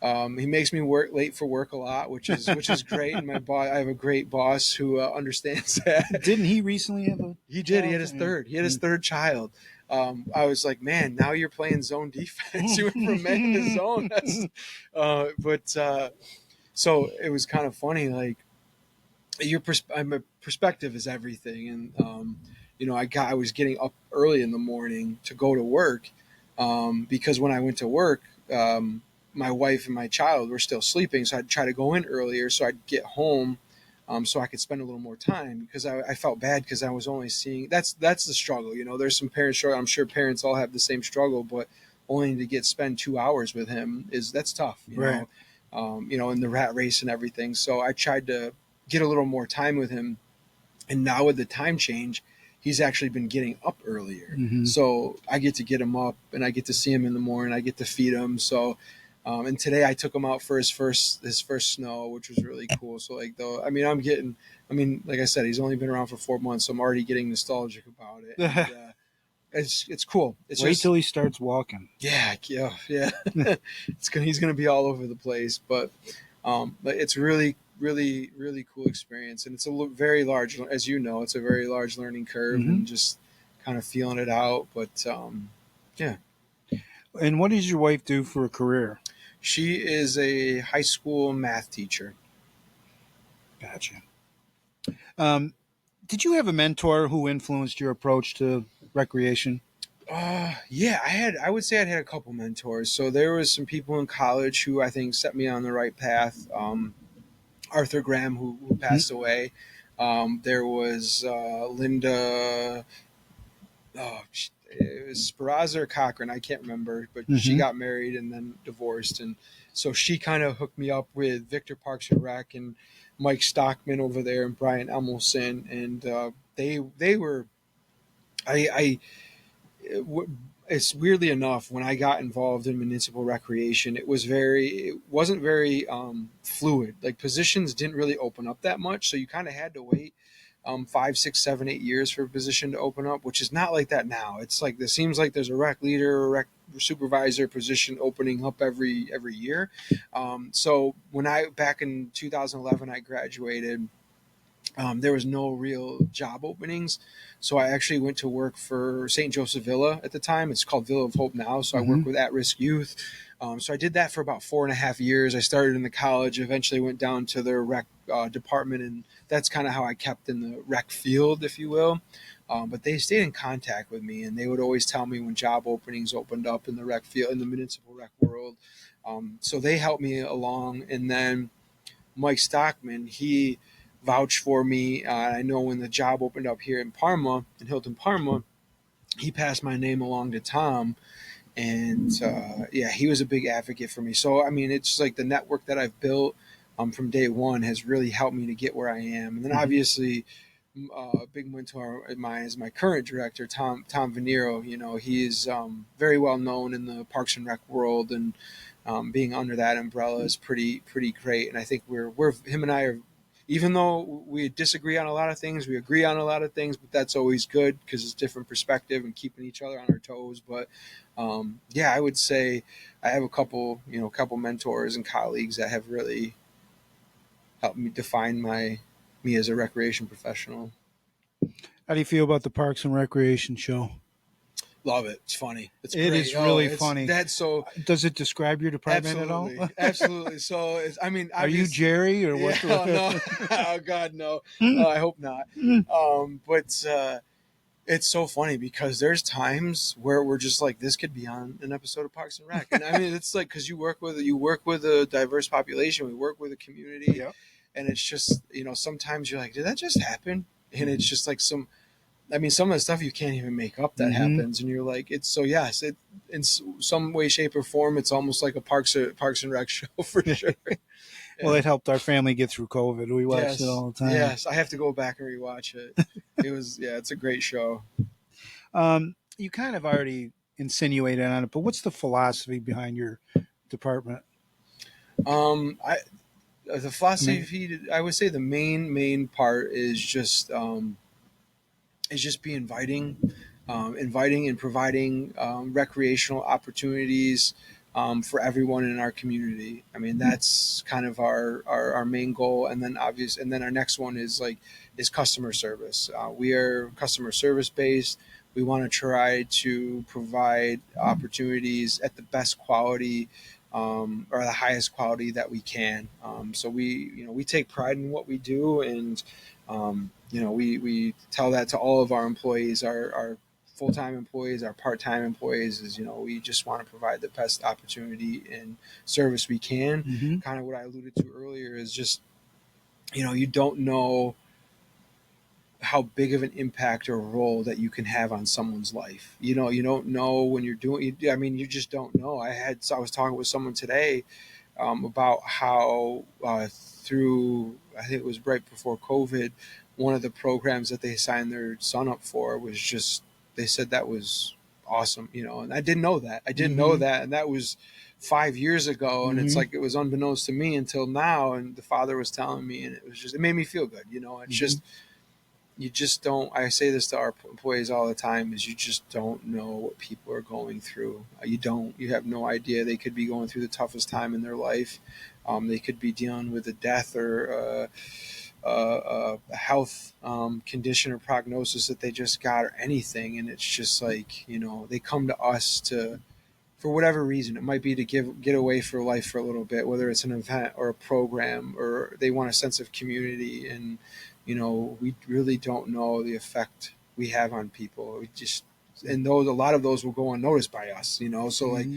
he makes me work late for work a lot, which is great. And I have a great boss who understands that. Didn't he recently have a? He did. He had his third. He had his third child. I was like, man, now you're playing zone defense. You went from man to zone. So it was kind of funny. Like, my perspective is everything. And I was getting up early in the morning to go to work. Because when I went to work, my wife and my child were still sleeping, so I'd try to go in earlier so I'd get home, so I could spend a little more time, because I felt bad because I was only seeing, that's the struggle. There's some parents struggle. I'm sure parents all have the same struggle, but only to spend 2 hours with him that's tough, Right. In the rat race and everything. So I tried to get a little more time with him, and now with the time change, he's actually been getting up earlier. Mm-hmm. So I get to get him up, and I get to see him in the morning. I get to feed him. So, and today I took him out for his first snow, which was really cool. So like, like I said, he's only been around for 4 months, so I'm already getting nostalgic about it. And, it's cool. Wait till he starts walking. Yeah. He's going to be all over the place, but it's really, really, really cool experience. And it's a very large, as you know, it's a very large learning curve, Mm-hmm. and just kind of feeling it out. But yeah. And what does your wife do for a career? She is a high school math teacher. Gotcha. Did you have a mentor who influenced your approach to recreation? Yeah, I would say I'd had a couple mentors. So there was some people in college who I think set me on the right path. Arthur Graham, who passed away. There was Linda. It was Speraza or Cochran, I can't remember, but she got married and then divorced, and so she kind of hooked me up with Victor Parks and Rec and Mike Stockman over there and Brian Emelson, and they were. It's weirdly enough, when I got involved in municipal recreation, it wasn't very fluid. Like, positions didn't really open up that much, so you kind of had to wait 5, 6, 7, 8 years for a position to open up, which is not like that now. It's like, it seems like there's a rec leader or rec supervisor position opening up every year. So back in 2011, I graduated. There was no real job openings, so I actually went to work for St. Joseph Villa at the time. It's called Villa of Hope now, so I work with at-risk youth. So I did that for about 4.5 years. I started in the college, eventually went down to their rec department, and that's kind of how I kept in the rec field, if you will. But they stayed in contact with me, and they would always tell me when job openings opened up in the rec field, in the municipal rec world. So they helped me along, and then Mike Stockman, he vouch for me. I know when the job opened up here in Parma, in Hilton Parma, he passed my name along to Tom, and yeah, he was a big advocate for me. So I mean, it's just like the network that I've built from day one has really helped me to get where I am. And then obviously, a big mentor of mine is my current director, Tom Venero. You know, he's very well known in the Parks and Rec world, and being under that umbrella is pretty great. And I think we're him and I are, even though we disagree on a lot of things, we agree on a lot of things, but that's always good because it's different perspective and keeping each other on our toes. But yeah, I would say I have a couple mentors and colleagues that have really helped me define me as a recreation professional. How do you feel about the Parks and Recreation show? Love it. It's funny. It's It great. is really funny. That's so Does it describe your department absolutely, at all? absolutely. So I mean, Are you Jerry or what? yeah, no, oh God, no. I hope not. But it's so funny because there's times where we're just like, this could be on an episode of Parks and Rec, and I mean, it's like because you work with a diverse population, we work with a community, Yeah. and it's just sometimes you're like, did that just happen? And it's just like I mean, some of the stuff you can't even make up that happens, and you're like, it's so yes, it in some way, shape, or form, it's almost like a Parks and Rec show for sure. Well, it helped our family get through COVID. We watched Yes, it all the time. yes, I have to go back and rewatch it. It's a great show. You kind of already insinuated on it, but what's the philosophy behind your department? I The philosophy, I would say the main part is just be inviting and providing recreational opportunities for everyone in our community. I mean, that's kind of our main goal. And then our next one is customer service. We are customer service based. We want to try to provide opportunities at the best quality, or the highest quality that we can. So we take pride in what we do, and we tell that to all of our employees, our full-time employees, our part-time employees, is we just want to provide the best opportunity and service we can. Mm-hmm. Kind of what I alluded to earlier is just you don't know how big of an impact or role that you can have on someone's life. You don't know when you're doing. I mean, you just don't know. I was talking with someone today about how through, I think it was right before COVID, one of the programs that they signed their son up for was just, they said that was awesome, and I didn't know that. I didn't know that, and that was 5 years ago, and it's like it was unbeknownst to me until now, and the father was telling me, and it made me feel good. It's just, you just don't. I say this to our employees all the time: is you just don't know what people are going through. You have no idea. They could be going through the toughest time in their life. They could be dealing with a death or a health condition or prognosis that they just got, or anything. And it's just like, they come to us for whatever reason. It might be to get away for life for a little bit, whether it's an event or a program, or they want a sense of community. And we really don't know the effect we have on people. And a lot of those will go unnoticed by us, so like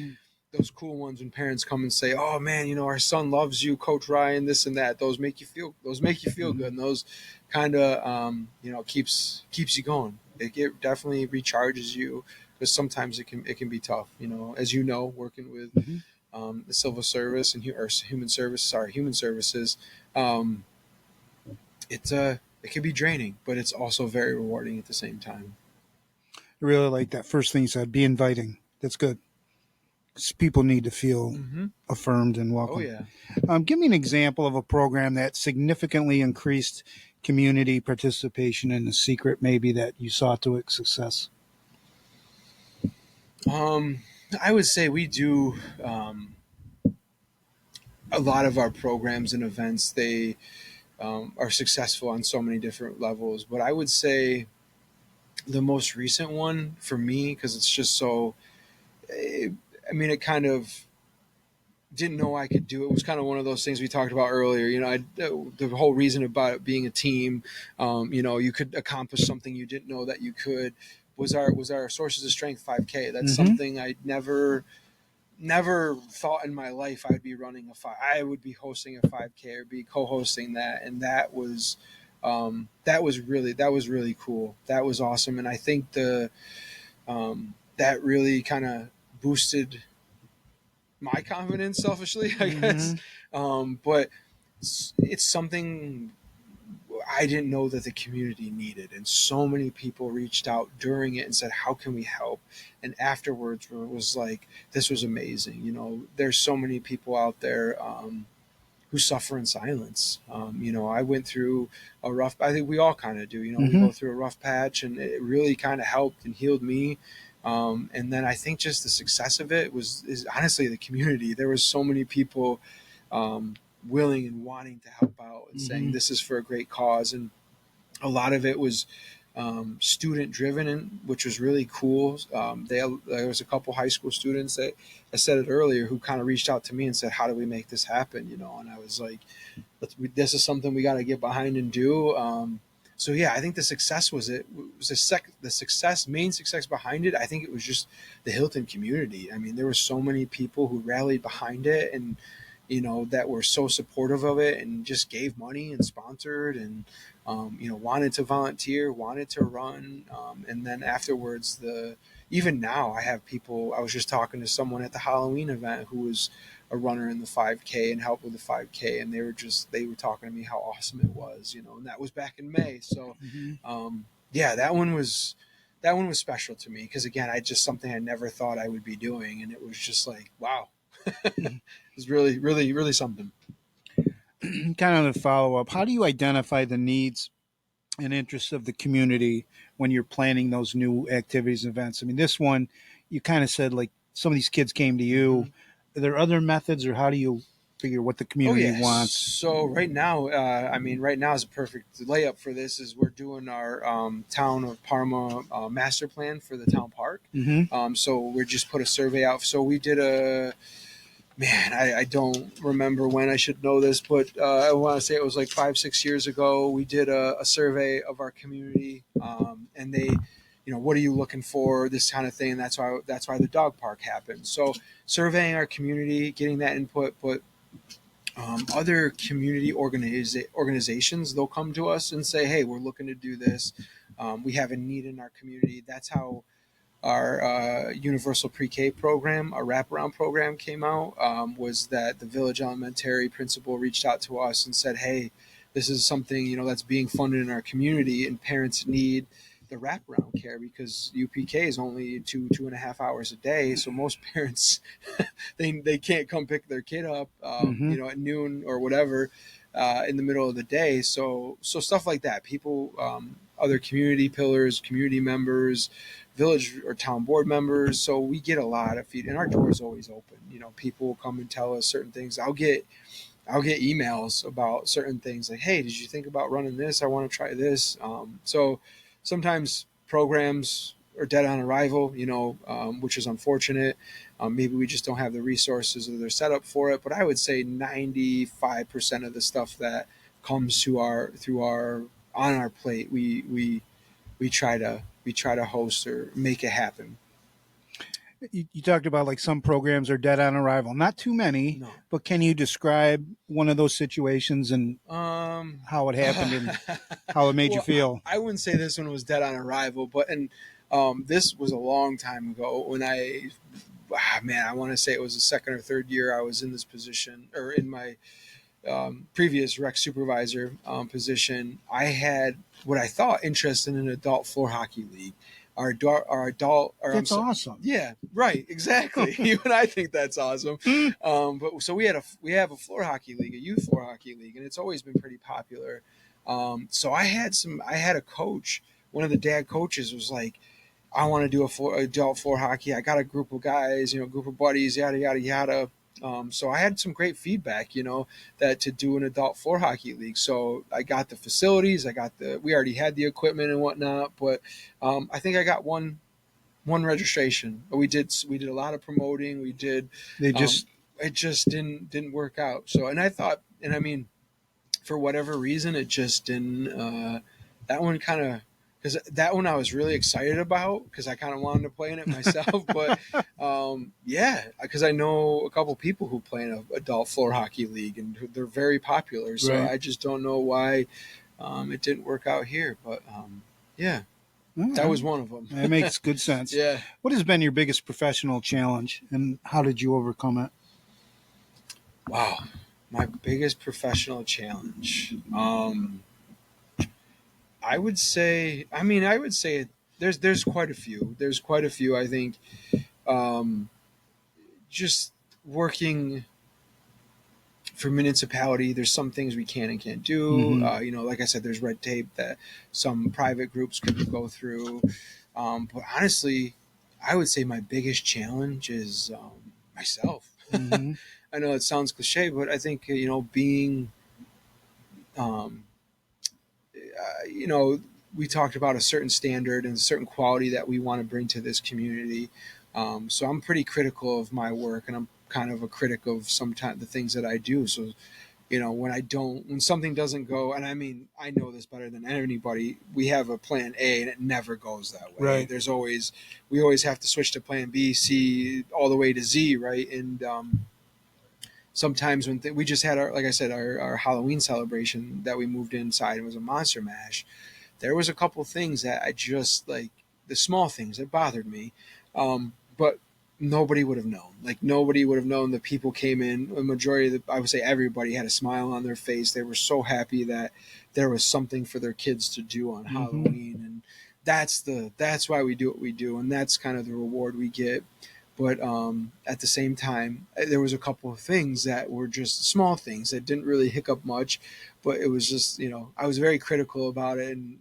those cool ones when parents come and say, oh man, our son loves you, Coach Ryan, this and that, those make you feel good. And those kind of, keeps you going. It definitely recharges you, because sometimes it can be tough, as working with the civil service and human services. It can be draining, but it's also very rewarding at the same time. I really like that first thing you said, be inviting. That's good. 'Cause people need to feel affirmed and welcome. Oh yeah. Give me an example of a program that significantly increased community participation, and the secret maybe that you saw to its success. I would say we do a lot of our programs and events. They are successful on so many different levels, but I would say the most recent one for me, because it's just so, it kind of didn't know I could do it. It was kind of one of those things we talked about earlier. The whole reason about it being a team, you could accomplish something you didn't know that you could, was our Sources of Strength 5K. That's something I never thought in my life I'd be running I would be hosting a 5K or be co-hosting that. And that was That was really cool. That was awesome, and I think that really kind of boosted my confidence selfishly, I guess. Mm-hmm. But it's something I didn't know that the community needed, and so many people reached out during it and said, "How can we help?" And afterwards, it was like, "This was amazing." There's so many people out there who suffer in silence. I went through a rough. I think we all kind of do. We Mm-hmm. go through a rough patch, and it really kind of helped and healed me. And then I think just the success of it is honestly the community. There was so many people um, willing and wanting to help out and saying Mm-hmm. this is for a great cause, and a lot of it was student driven, which was really cool. There was a couple high school students that I said it earlier who kind of reached out to me and said, "How do we make this happen?" And I was like, "This is something we got to get behind and do." So yeah, I think the success was the success, main success behind it. I think it was just the Hilton community. I mean, there were so many people who rallied behind it, and that were so supportive of it and just gave money and sponsored and wanted to volunteer, wanted to run, and then afterwards even now I have people. I was just talking to someone at the Halloween event who was a runner in the 5K and helped with the 5K, and they were talking to me how awesome it was, and that was back in May. So Mm-hmm. yeah, that one was special to me because again, I just something I never thought I would be doing, and it was just like wow. It's really, really, really something. Kind of a follow up. How do you identify the needs and interests of the community when you're planning those new activities and events? I mean, this one, you kind of said like some of these kids came to you. Mhm. Are there other methods, or how do you figure what the Oh community yes. wants? So right now, right now is a perfect layup for this. Is we're doing our town of Parma master plan for the town park. Mm-hmm. So we just put a survey out. So we did a man. I don't remember when. I should know this, but I want to say it was like 5 6 years ago. We did a survey of our community, and they, what are you looking for? This kind of thing. That's why the dog park happened. So surveying our community, getting that input, but other community organizations, they'll come to us and say, "Hey, we're looking to do this. We have a need in our community." That's how our universal pre-K program, our wraparound program, came out. Was that the village elementary principal reached out to us and said, "Hey, this is something that's being funded in our community, and parents need the wraparound care because UPK is only 2.5 hours a day. So most parents they can't come pick their kid up, Mm-hmm. at noon or whatever, in the middle of the day. So stuff like that. People, other community pillars, community members, village or town board members. So we get a lot of feed, and our door is always open. People will come and tell us certain things. I'll get emails about certain things like, "Hey, did you think about running this? I want to try this." So sometimes programs are dead on arrival, which is unfortunate. Maybe we just don't have the resources or they're set up for it. But I would say 95% of the stuff that comes through our on our plate, we try to host or make it happen. You talked about like some programs are dead on arrival. Not too many, No. but can you describe one of those situations and Um, how it happened and how it made you well, feel? I wouldn't say this one was dead on arrival, but this was a long time ago when man, I want to say it was the second or third year I was in this position or in my previous rec supervisor position. I had what I thought interest in an adult floor hockey league. Our adult, or I'm That's sorry, awesome. yeah, right, exactly. Even I think that's awesome. But so we have a floor hockey league, a youth floor hockey league, and it's always been pretty popular. So I had a coach. One of the dad coaches was like, "I want to do adult floor hockey. I got a group of guys, group of buddies, yada yada yada." So I had some great feedback, that to do an adult floor hockey league. So I got the facilities, we already had the equipment and whatnot, but I think I got one registration. But we did a lot of promoting. We did. They Um, just it just didn't work out. So and I thought, and I mean, for whatever reason, it just didn't. That one kind of because that one I was really excited about because I kind of wanted to play in it myself. But yeah, because I know a couple people who play in an adult floor hockey league and they're very popular. So right. I just don't know why it didn't work out here. But yeah, All that right. was one of them. That makes good sense. Yeah. What has been your biggest professional challenge, and how did you overcome it? Wow. My biggest professional challenge. I would say there's quite a few. There's quite a few. I think um, just working for municipality, there's some things we can and can't do. Mm-hmm. Like I said, there's red tape that some private groups could go through. But honestly, I would say my biggest challenge is myself. Mm-hmm. I know it sounds cliche, but I think being um, we talked about a certain standard and a certain quality that we want to bring to this community. So I'm pretty critical of my work, and I'm kind of a critic of sometimes the things that I do. So when something doesn't go, and I mean, I know this better than anybody, we have a plan A and it never goes that way. Right. We always have to switch to plan B, C, all the way to Z, right? And sometimes we just had like I said, our Halloween celebration that we moved inside, it was a monster mash. There was a couple things that I just like, the small things that bothered me, but nobody would have known. Like nobody would have known. The people came in. The majority of I would say everybody had a smile on their face. They were so happy that there was something for their kids to do on Mm-hmm. Halloween, and that's why we do what we do, and that's kind of the reward we get. But at the same time, there was a couple of things that were just small things that didn't really hiccup much, but it was just I was very critical about it, and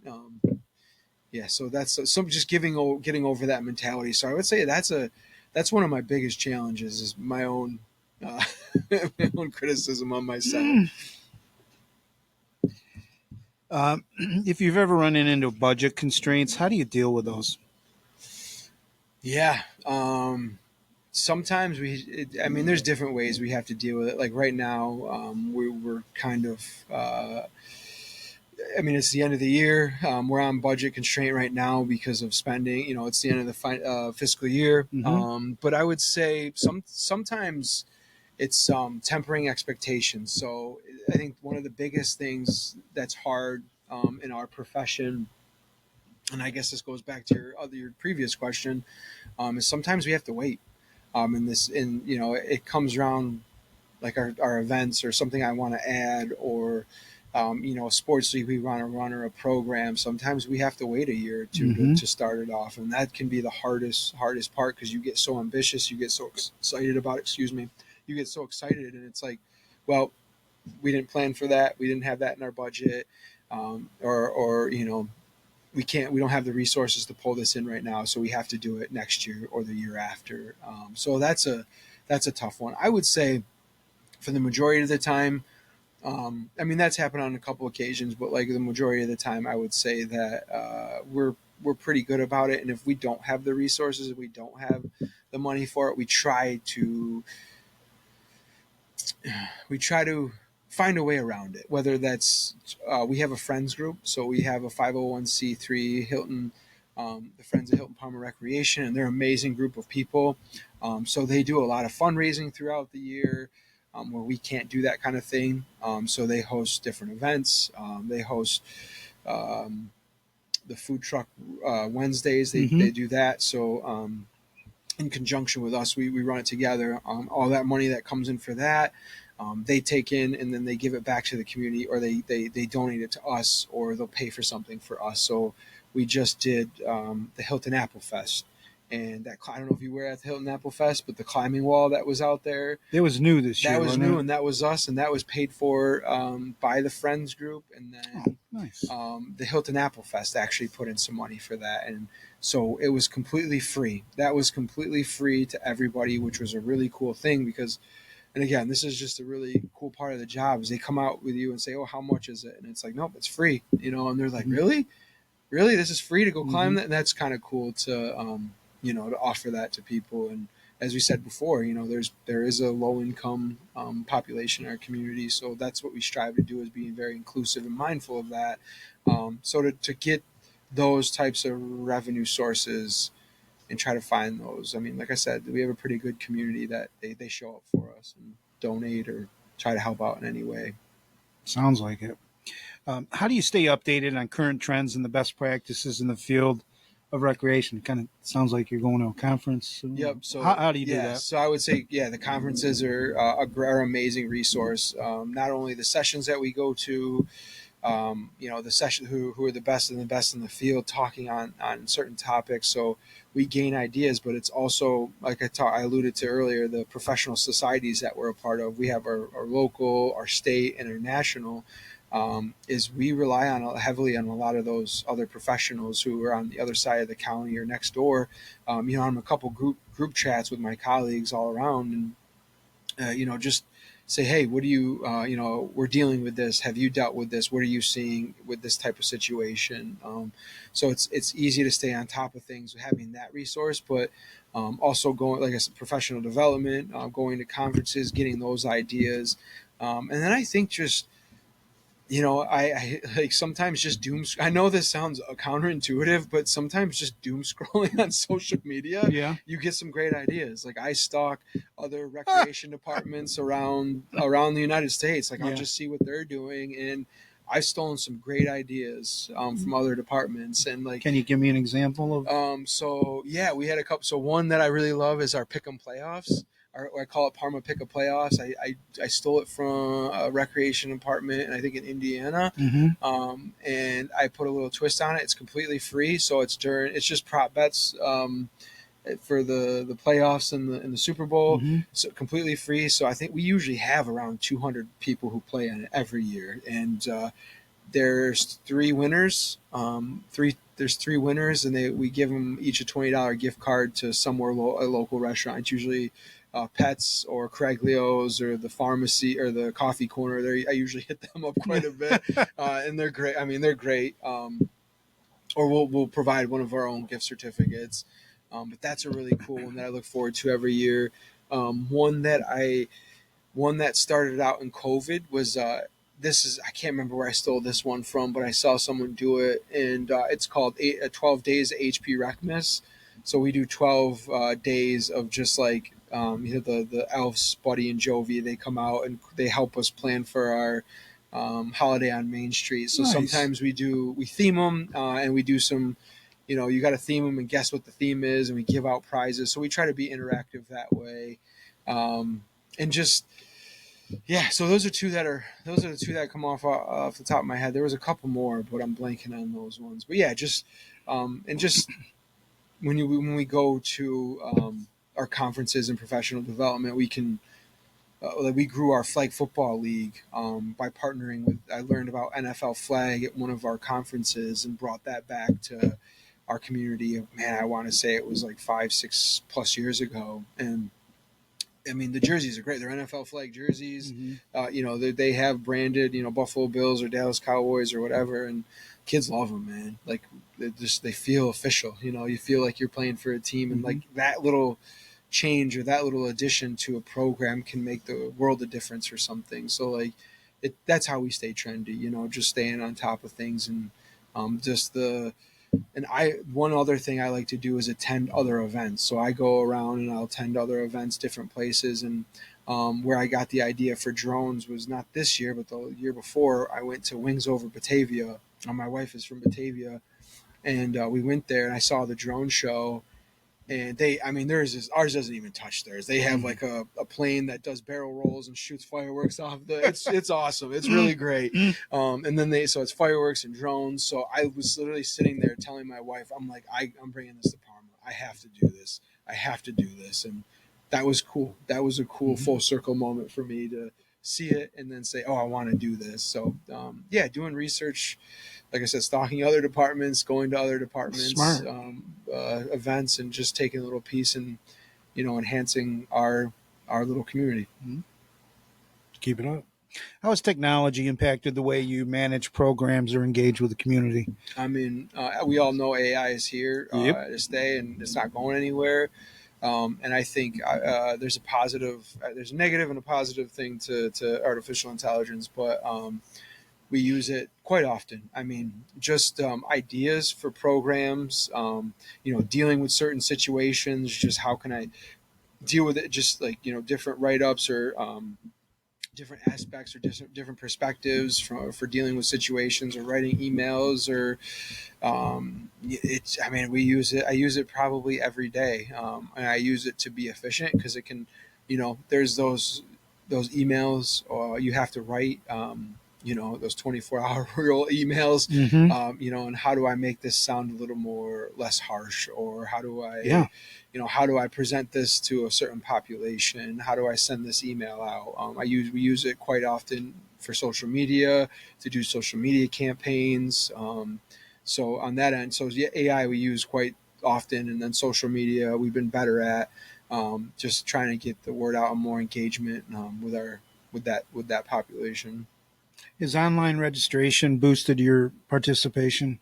yeah, so that's some just getting over that mentality. So I would say that's one of my biggest challenges is my own uh, my own criticism on myself. If you've ever run into budget constraints, how do you deal with those? Yeah. Sometimes I mean, there's different ways we have to deal with it. Like right now, we're kind of, I mean, it's the end of the year. We're on budget constraint right now because of spending. It's the end of the fiscal year. Mm-hmm. But I would say sometimes it's tempering expectations. So I think one of the biggest things that's hard in our profession, and I guess this goes back to your previous question, is sometimes we have to wait. It comes around like our events or something I want to add, or a sports league we want to run, or a program. Sometimes we have to wait a year or two Mm-hmm. to start it off, and that can be the hardest part because you get so ambitious, you get so excited about it. Excuse me, you get so excited, and it's like, well, we didn't plan for that. We didn't have that in our budget, or we don't have the resources to pull this in right now, so we have to do it next year or the year after. So that's a tough one. I would say for the majority of the time, I mean that's happened on a couple occasions, but like the majority of the time, I would say that we're pretty good about it. And if we don't have the resources, if we don't have the money for it, we try to find a way around it. Whether that's we have a friends group, so we have a 501c3 Hilton, the Friends of Hilton Palmer Recreation, and they're an amazing group of people. So they do a lot of fundraising throughout the year. Where we can't do that kind of thing. So they host different events. They host um, the food truck Wednesdays. They, Mm-hmm. they do that. So in conjunction with us, we run it together. All that money that comes in for that, they take in and then they give it back to the community, or they donate it to us, or they'll pay for something for us. So we just did the Hilton Apple Fest. And I don't know if you were at the Hilton Apple Fest, but the climbing wall that was out there, It was new this that year, was wasn't new, it? and that was us, and that was paid for by the Friends group, and Oh, then nice. the Hilton Apple Fest actually put in some money for that, and so it was completely free. That was completely free to everybody, which was a really cool thing because, and again, this is just a really cool part of the job is they come out with you and say, "Oh, how much is it?" And it's like, "Nope, it's free," and they're like, Mm-hmm. "Really? Really? This is free to go Mm-hmm. climb that?" And that's kind of cool to offer that to people. And as we said before, there is a low income population in our community, so that's what we strive to do is being very inclusive and mindful of that. So to get those types of revenue sources and try to find those. I mean, like I said, we have a pretty good community that they show up for us and donate or try to help out in any way. Sounds like it. How do you stay updated on current trends and the best practices in the field of recreation? It kind of sounds like you're going to a conference. Yep. How do you do Yeah. that? So I would say, yeah, the conferences are an amazing resource. Not only the sessions that we go to, the session who are the best and the best in the field talking on certain topics. So we gain ideas, but it's also like I alluded to earlier, the professional societies that we're a part of. We have our local, our state, and our national. Is we rely on heavily on a lot of those other professionals who are on the other side of the county or next door. I'm a couple group chats with my colleagues all around, and just say, hey, what do you, we're dealing with this. Have you dealt with this? What are you seeing with this type of situation? So it's easy to stay on top of things having that resource, but also going, like I said, professional development, going to conferences, getting those ideas. And then I think just, I like sometimes just I know this sounds counterintuitive, but sometimes just doom scrolling on social media, Yeah. you get some great ideas. Like I stalk other recreation departments around the United States. Like I'll Yeah. just see what they're doing, and I've stolen some great ideas from other departments. And like, Can you give me an example of? so yeah, we had a couple. So one that I really love is our Pick'em playoffs. Or I call it Parma Pick'em playoffs. I stole it from a recreation department, and I think in Indiana. Mm-hmm. And I put a little twist on it. It's completely free, so it's just prop bets for the playoffs and the Super Bowl. Mm-hmm. So completely free. So I think we usually have around 200 people who play on it every year, and there's three winners. There's three winners, and we give them each a $20 gift card to somewhere a local restaurant. It's usually Pets or Craglio's or the pharmacy or the coffee corner. I usually hit them up quite a bit, and they're great. I mean, they're great. Or we'll provide one of our own gift certificates. But that's a really cool one that I look forward to every year. One that started out in COVID was I can't remember where I stole this one from, but I saw someone do it, and it's called 12 Days of HP Recmus. So we do 12 days of just like the elves, Buddy and Jovi. They come out and they help us plan for our holiday on Main Street. So Nice. sometimes we theme them and we do some. You got to theme them and guess what the theme is, and we give out prizes. So we try to be interactive that way, and just. Yeah, so those are the two that come off the top of my head. There was a couple more, but I'm blanking on those ones. But yeah, just and just when we go to our conferences and professional development, we grew our flag football league by partnering with. I learned about NFL flag at one of our conferences and brought that back to our community. Man, I want to say it was like 5-6+ years ago, and I mean, the jerseys are great. They're NFL flag jerseys. Mm-hmm. They have branded, Buffalo Bills or Dallas Cowboys or whatever, and kids love them, man. Like they feel official. You feel like you're playing for a team, and like that little change or that little addition to a program can make the world a difference for something. So like, that's how we stay trendy. Just staying on top of things and just the. And one other thing I like to do is attend other events. So I go around and I'll attend other events, different places. And where I got the idea for drones was not this year, but the year before. I went to Wings Over Batavia. My wife is from Batavia, and we went there and I saw the drone show. And ours doesn't even touch theirs. They have like a plane that does barrel rolls and shoots fireworks off it's awesome. It's really great. And then so it's fireworks and drones. So I was literally sitting there telling my wife, I'm like, I'm bringing this to Parma. I have to do this. I have to do this. And that was cool. That was a cool full circle moment for me to see it and then say, oh, I want to do this. So doing research, like I said, stalking other departments, going to other departments, Smart. Events, and just taking a little piece and enhancing our little community. Keep it up. How has technology impacted the way you manage programs or engage with the community? I mean, we all know AI is here to stay, and it's not going anywhere. And I think there's a negative and a positive thing to artificial intelligence, but we use it quite often. I mean, just ideas for programs, dealing with certain situations, just how can I deal with it, just like, different write-ups or different aspects or different perspectives for dealing with situations or writing emails or it's I mean we use it I use it probably every day, and I use it to be efficient because it can, there's those emails you have to write, those 24-hour real emails, Mm-hmm. and how do I make this sound a little more less harsh, or Yeah. how do I present this to a certain population? How do I send this email out? We use it quite often for social media, to do social media campaigns. So on that end, so yeah, AI we use quite often, and then social media we've been better at, just trying to get the word out and more engagement, with that population. Has online registration boosted your participation?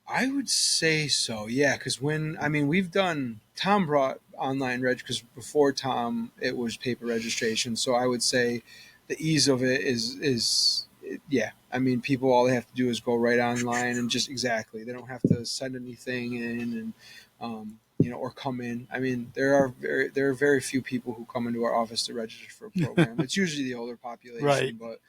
I would say so, yeah. Because we've done, Tom brought online reg, because before Tom, it was paper registration. So I would say the ease of it yeah. I mean, people, all they have to do is go right online and just exactly, they don't have to send anything in, and, or come in. I mean, there are very few people who come into our office to register for a program. It's usually the older Right. population, but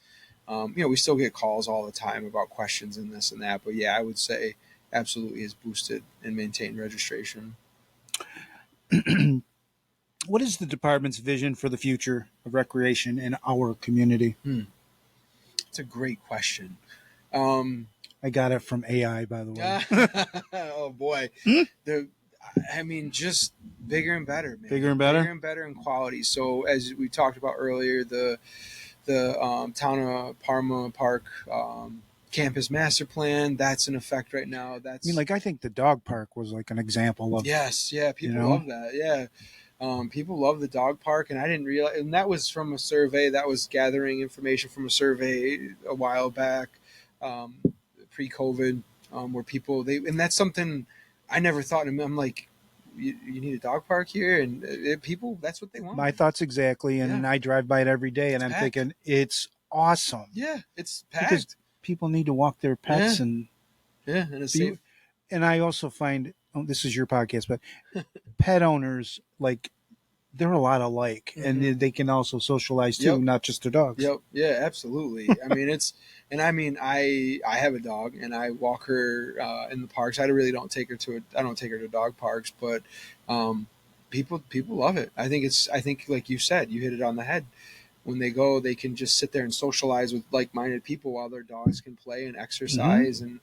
we still get calls all the time about questions and this and that. But yeah, I would say absolutely has boosted and maintained registration. What is the department's vision for the future of recreation in our community? It's a great question. Um, I got it from AI, by the way. oh boy, Hmm? the I mean, just bigger and better, man. Bigger and better? Bigger and better in quality. So as we talked about earlier, the town of Parma Park campus master plan, that's in effect right now. I mean, like, I think the dog park was like an example of, Yes, yeah, you people know, love that. Yeah, people love the dog park, and I didn't realize. And that was from a survey. That was gathering information from a survey a while back, um, pre-COVID, where and that's something I never thought. I'm like, you need a dog park here, and people, that's what they want. my thoughts exactly. And Yeah, I drive by it every day, and it's I'm packed. thinking it's awesome Yeah, it's because packed. people need to walk their Yeah, pets and yeah, and it's be. safe. And I also find, oh, this is your podcast, but pet owners, like, they're a lot alike, and Hmm. they can also socialize too, Yep. not just their dogs. Yep. Yeah, absolutely. I mean, I have a dog, and I walk her in the parks. I don't take her to dog parks, but um, people love it. I think like you said, you hit it on the head. When they go, they can just sit there and socialize with like-minded people while their dogs can play and Mm-hmm. exercise. And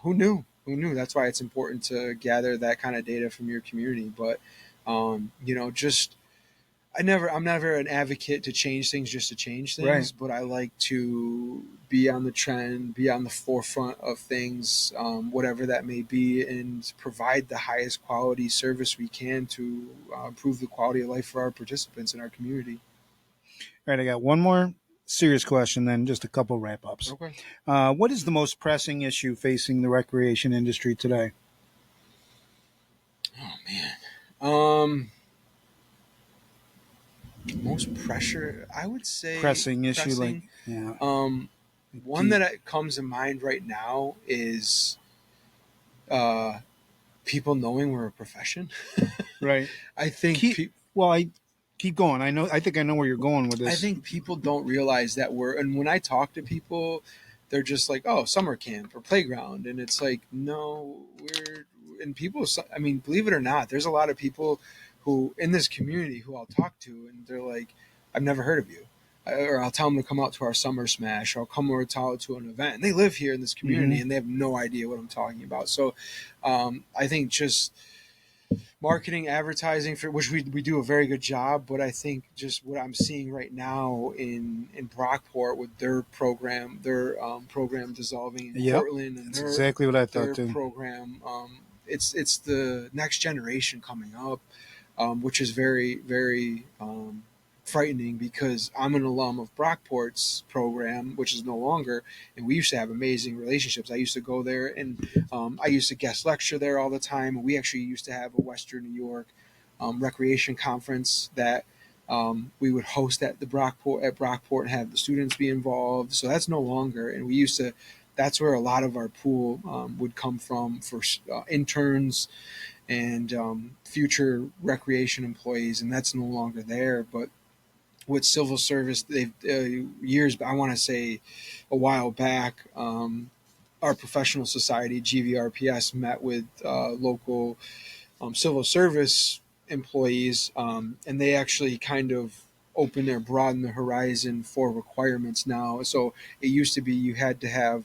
who knew? Who knew? That's why it's important to gather that kind of data from your community. But just I'm never an advocate to change things just to change Right. things, but I like to be on the trend, be on the forefront of things, whatever that may be, and provide the highest quality service we can to improve the quality of life for our participants in our community. All right, I got one more serious question, then just a couple wrap ups. Okay. What is the most pressing issue facing the recreation industry today? Oh man. Um, Most pressure, I would say Pressing issue, like, pressing. yeah, Um, do One you, that comes to mind right now is uh, people knowing we're a profession. right? I think Keep well, I keep going. I know. I think I know where you're going with I this. think people don't realize that and when I talk to people, they're just like, "Oh, summer camp or playground," and it's like, no, and people. I mean, believe it or not, there's a lot of people who in this community who I'll talk to, and they're like, "I've never heard of you," or I'll tell them to come out to our summer smash, or I'll come over to an event, and they live here in this Mm-hmm. community, and they have no idea what I'm talking about. So, I think just marketing, advertising, for which we do a very good job, but I think just what I'm seeing right now in Brockport with their program dissolving in Yep, Cortland, and that's exactly what I thought their too. program, it's the next generation coming up, which is very very frightening, because I'm an alum of Brockport's program, which is no longer, and we used to have amazing relationships. I used to go there, and I used to guest lecture there all the time. And we actually used to have a Western New York recreation conference that we would host at Brockport and have the students be involved. So that's no longer, and we used to. That's where a lot of our pool would come from for interns and future recreation employees, and that's no longer there. But with civil service, they've years, I want to say a while back, our professional society, GVRPS, met with local civil service employees, and they actually kind of broadened the horizon for requirements now. So it used to be you had to have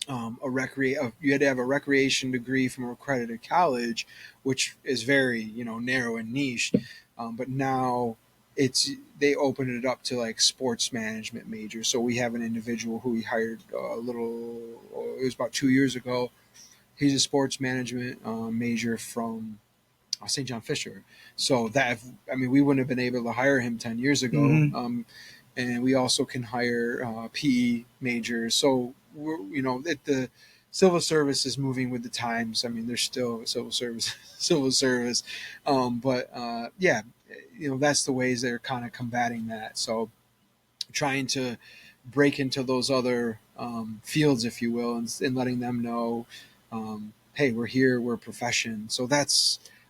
you had to have a recreation degree from a accredited college, which is very narrow and niche. But now they opened it up to like sports management majors. So we have an individual who we hired it was about 2 years ago. He's a sports management major from St. John Fisher. So that, I mean, we wouldn't have been able to hire him 10 years ago. Mm-hmm. And we also can hire PE majors. So the civil service is moving with the times. I mean, there's still civil service, civil service, but yeah, that's the ways they're kind of combating that. So trying to break into those other fields, if you will, and letting them know, hey, we're here, we're a profession. So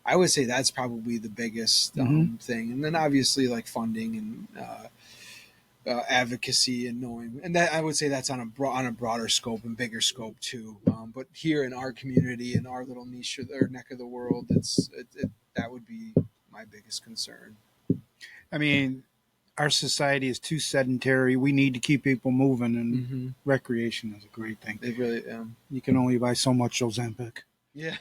I would say that's probably the biggest thing. And then obviously like funding and advocacy and knowing, and that I would say that's on a broader scope and bigger scope too. But here in our community, in our little niche or neck of the world, that would be my biggest concern. I mean, our society is too sedentary. We need to keep people moving, and recreation is a great thing. They really, you can only buy so much Ozempic. yeah.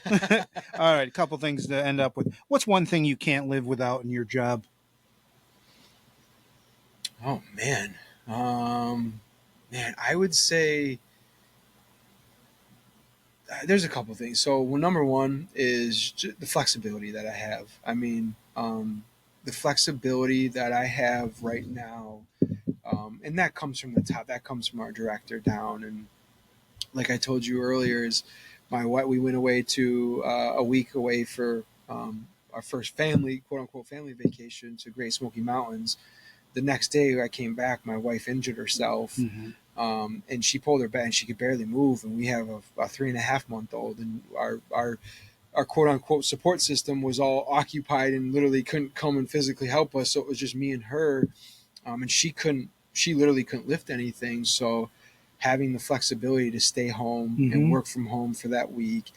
All right, a couple things to end up with. What's one thing you can't live without in your job? Oh man, I would say there's a couple things. So, well, number one is the flexibility that I have. I mean, the flexibility that I have right now, and that comes from the top. That comes from our director down. And like I told you earlier, is my wife. We went away to a week away for our first family, quote unquote, family vacation to Great Smoky Mountains. The next day I came back, my wife injured herself, and she pulled her back and she could barely move. And we have a 3.5-month-old, and our quote unquote support system was all occupied and literally couldn't come and physically help us. So it was just me and her, and she literally couldn't lift anything. So having the flexibility to stay home and work from home for that week,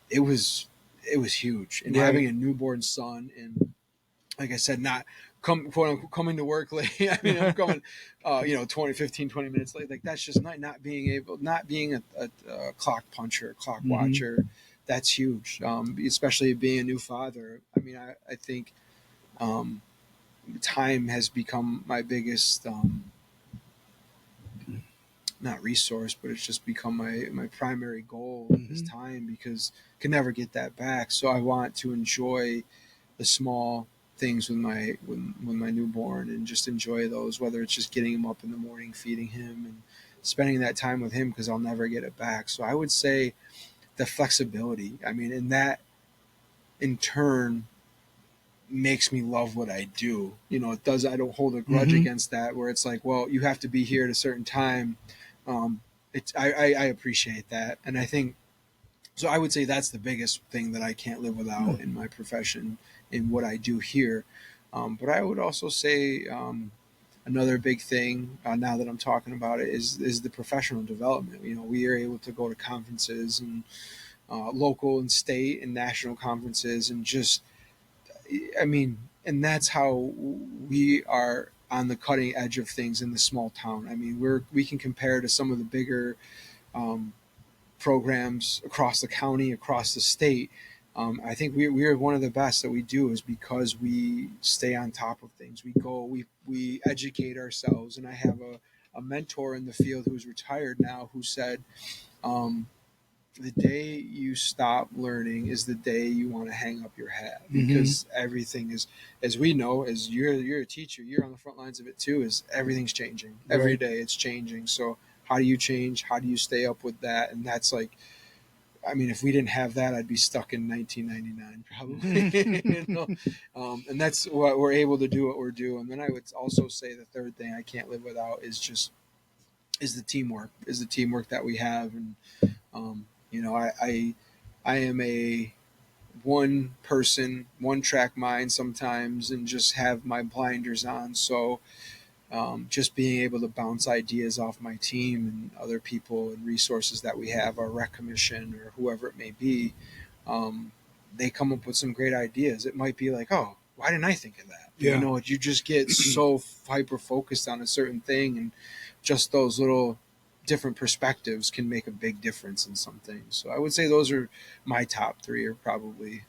it was huge. And having a newborn son, and like I said, not quote unquote coming to work late. I mean, I'm coming, 20 minutes late. Like that's just not being a clock puncher, clock watcher. That's huge. Especially being a new father. I mean, I think time has become my biggest, not resource, but it's just become my primary goal is time, because I can never get that back. So I want to enjoy the small things with my newborn, and just enjoy those, whether it's just getting him up in the morning, feeding him, and spending that time with him, because I'll never get it back. So I would say the flexibility. I mean, and that in turn makes me love what I do. It does. I don't hold a grudge against that, where it's like, well, you have to be here at a certain time. I appreciate that, and I think so. I would say that's the biggest thing that I can't live without in my profession, in what I do here. But I would also say another big thing, now that I'm talking about it, is the professional development. We are able to go to conferences, and local and state and national conferences, and just, I mean, and that's how we are on the cutting edge of things in the small town. I mean, we can compare to some of the bigger programs across the county, across the state. I think we are one of the best that we do, is because we stay on top of things. We educate ourselves. And I have a mentor in the field who's retired now, who said, the day you stop learning is the day you want to hang up your hat, because everything is, as we know, as you're a teacher, you're on the front lines of it too, is everything's changing. Every day it's changing. So how do you change? How do you stay up with that? And that's like, I mean, if we didn't have that, I'd be stuck in 1999 probably. And that's what we're able to do, what we're doing. And then I would also say the third thing I can't live without is the teamwork that we have. And I am a one person, one track mind sometimes, and just have my blinders on. So just being able to bounce ideas off my team and other people and resources that we have, our rec commission or whoever it may be, um, they come up with some great ideas. It might be like, oh, why didn't I think of that? Yeah. You know, you just get so hyper focused on a certain thing, and just those little different perspectives can make a big difference in some things. So I would say those are my top three, are probably.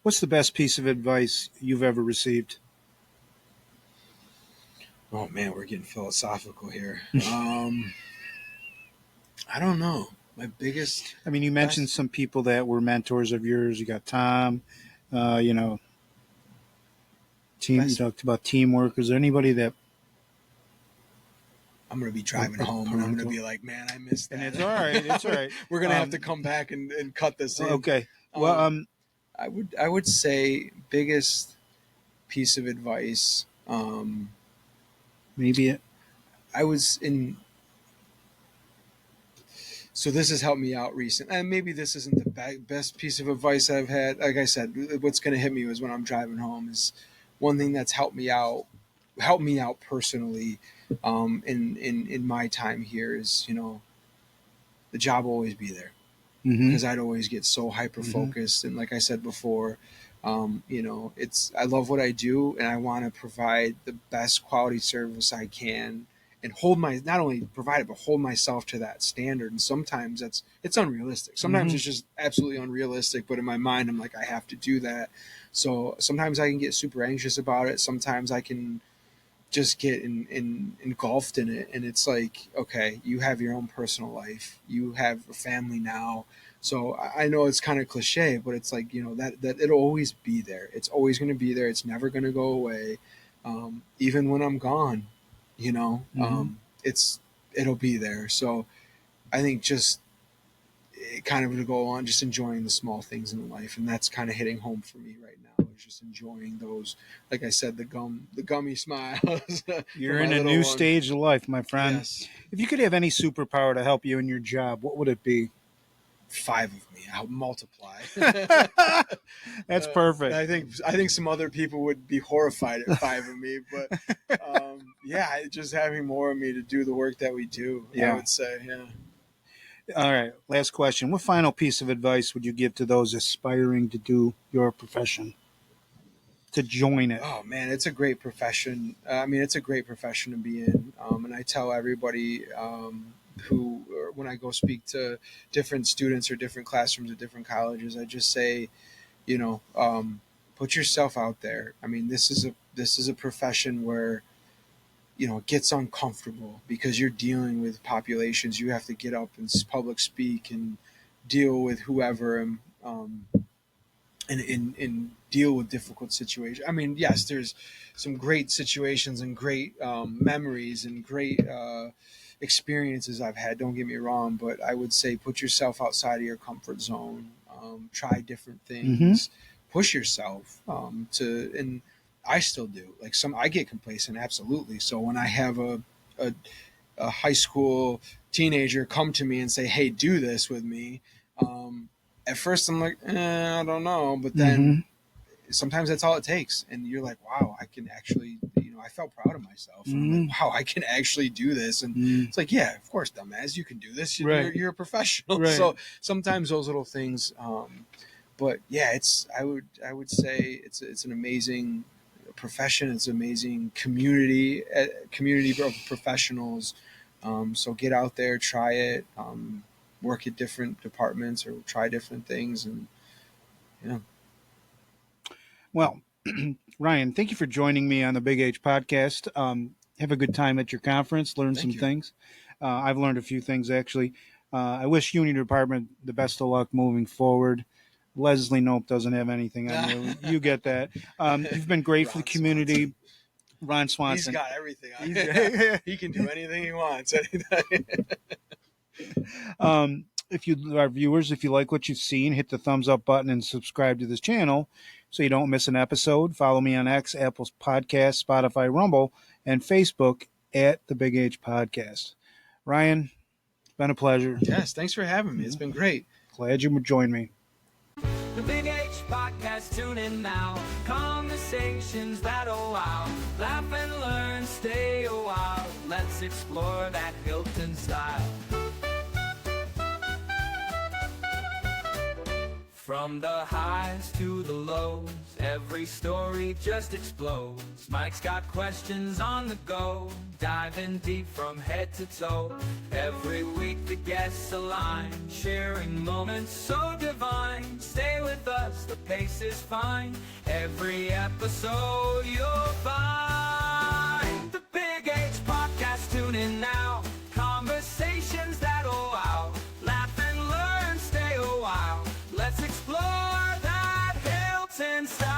What's the best piece of advice you've ever received? Oh man, we're getting philosophical here. I don't know. My biggest. I mean, you mentioned some people that were mentors of yours. You got Tom, you know, team. You talked about teamwork. Is there anybody that? I'm gonna be driving home and I'm gonna be like, man, I missed that. And it's all right. It's all right. We're gonna have to come back and cut this in. Okay. Well, I would say biggest piece of advice. Maybe I was in. So this has helped me out recently, and maybe this isn't the best piece of advice I've had. Like I said, what's going to hit me is when I'm driving home is one thing that's helped me out personally, in my time here is, you know, the job will always be there, because I'd always get so hyper focused. And like I said before, you know, I love what I do, and I want to provide the best quality service I can, and not only provide it, but hold myself to that standard. And sometimes it's unrealistic. Sometimes it's just absolutely unrealistic. But in my mind, I'm like, I have to do that. So sometimes I can get super anxious about it. Sometimes I can just get engulfed in it, and it's like, okay, you have your own personal life, you have a family now. So I know it's kind of cliche, but it's like, you know, that it'll always be there. It's always going to be there. It's never going to go away. Even when I'm gone, you know, it'll be there. So I think just kind of to go on, just enjoying the small things in life, and that's kind of hitting home for me right now. Is just enjoying those, like I said, the gummy smiles. you're in a new stage of life, my friend. Yes. If you could have any superpower to help you in your job, what would it be? 5 of me. I'll multiply. That's perfect. I think some other people would be horrified at 5 of me, but yeah, just having more of me to do the work that we do. Yeah. I would say, yeah. All right. Last question. What final piece of advice would you give to those aspiring to do your profession, to join it? Oh man, it's a great profession. I mean, it's a great profession to be in. And I tell everybody, when I go speak to different students or different classrooms at different colleges, I just say, you know, put yourself out there. I mean, this is a profession where, you know, it gets uncomfortable because you're dealing with populations. You have to get up and public speak and deal with whoever, and deal with difficult situations. I mean, yes, there's some great situations and great memories and great experiences I've had. Don't get me wrong, but I would say put yourself outside of your comfort zone. Try different things. Push yourself and I still do. Like I get complacent, absolutely. So when I have a high school teenager come to me and say, "Hey, do this with me," at first I'm like, I don't know, but then sometimes that's all it takes, and you're like, wow, I can actually, you know, I felt proud of myself. I'm like, wow, I can actually do this, and it's like, yeah, of course, dumbass, you can do this. You're a professional. Right. So sometimes those little things, but yeah, I would say it's an amazing profession. It's an amazing community of professionals. So get out there, try it. Work at different departments or try different things, and yeah. Well, Ryan, thank you for joining me on the Big H podcast. Have a good time at your conference. Learn some things. I've learned a few things, actually. I wish you and your department the best of luck moving forward. Leslie Nope doesn't have anything on you. You get that. You've been great for the community. Ron Swanson. He's got everything on. He can do anything he wants. Our viewers, if you like what you've seen, hit the thumbs up button and subscribe to this channel so you don't miss an episode. Follow me on X, Apple's Podcast, Spotify, Rumble, and Facebook at the Big H Podcast. Ryan, it's been a pleasure. Yes, thanks for having me. It's been great. Glad you joined me. The Big H Podcast, tune in now. Conversations that'll wow. Laugh and learn, stay a while. Let's explore that Hilton style. From the highs to the lows, every story just explodes. Mike's got questions on the go, diving deep from head to toe. Every week the guests align, sharing moments so divine. Stay with us, the pace is fine. Every episode you'll find. The Big H Podcast, tune in now. Conversations that'll wow. Laugh and learn, stay a while. Let's explore that Hilton style.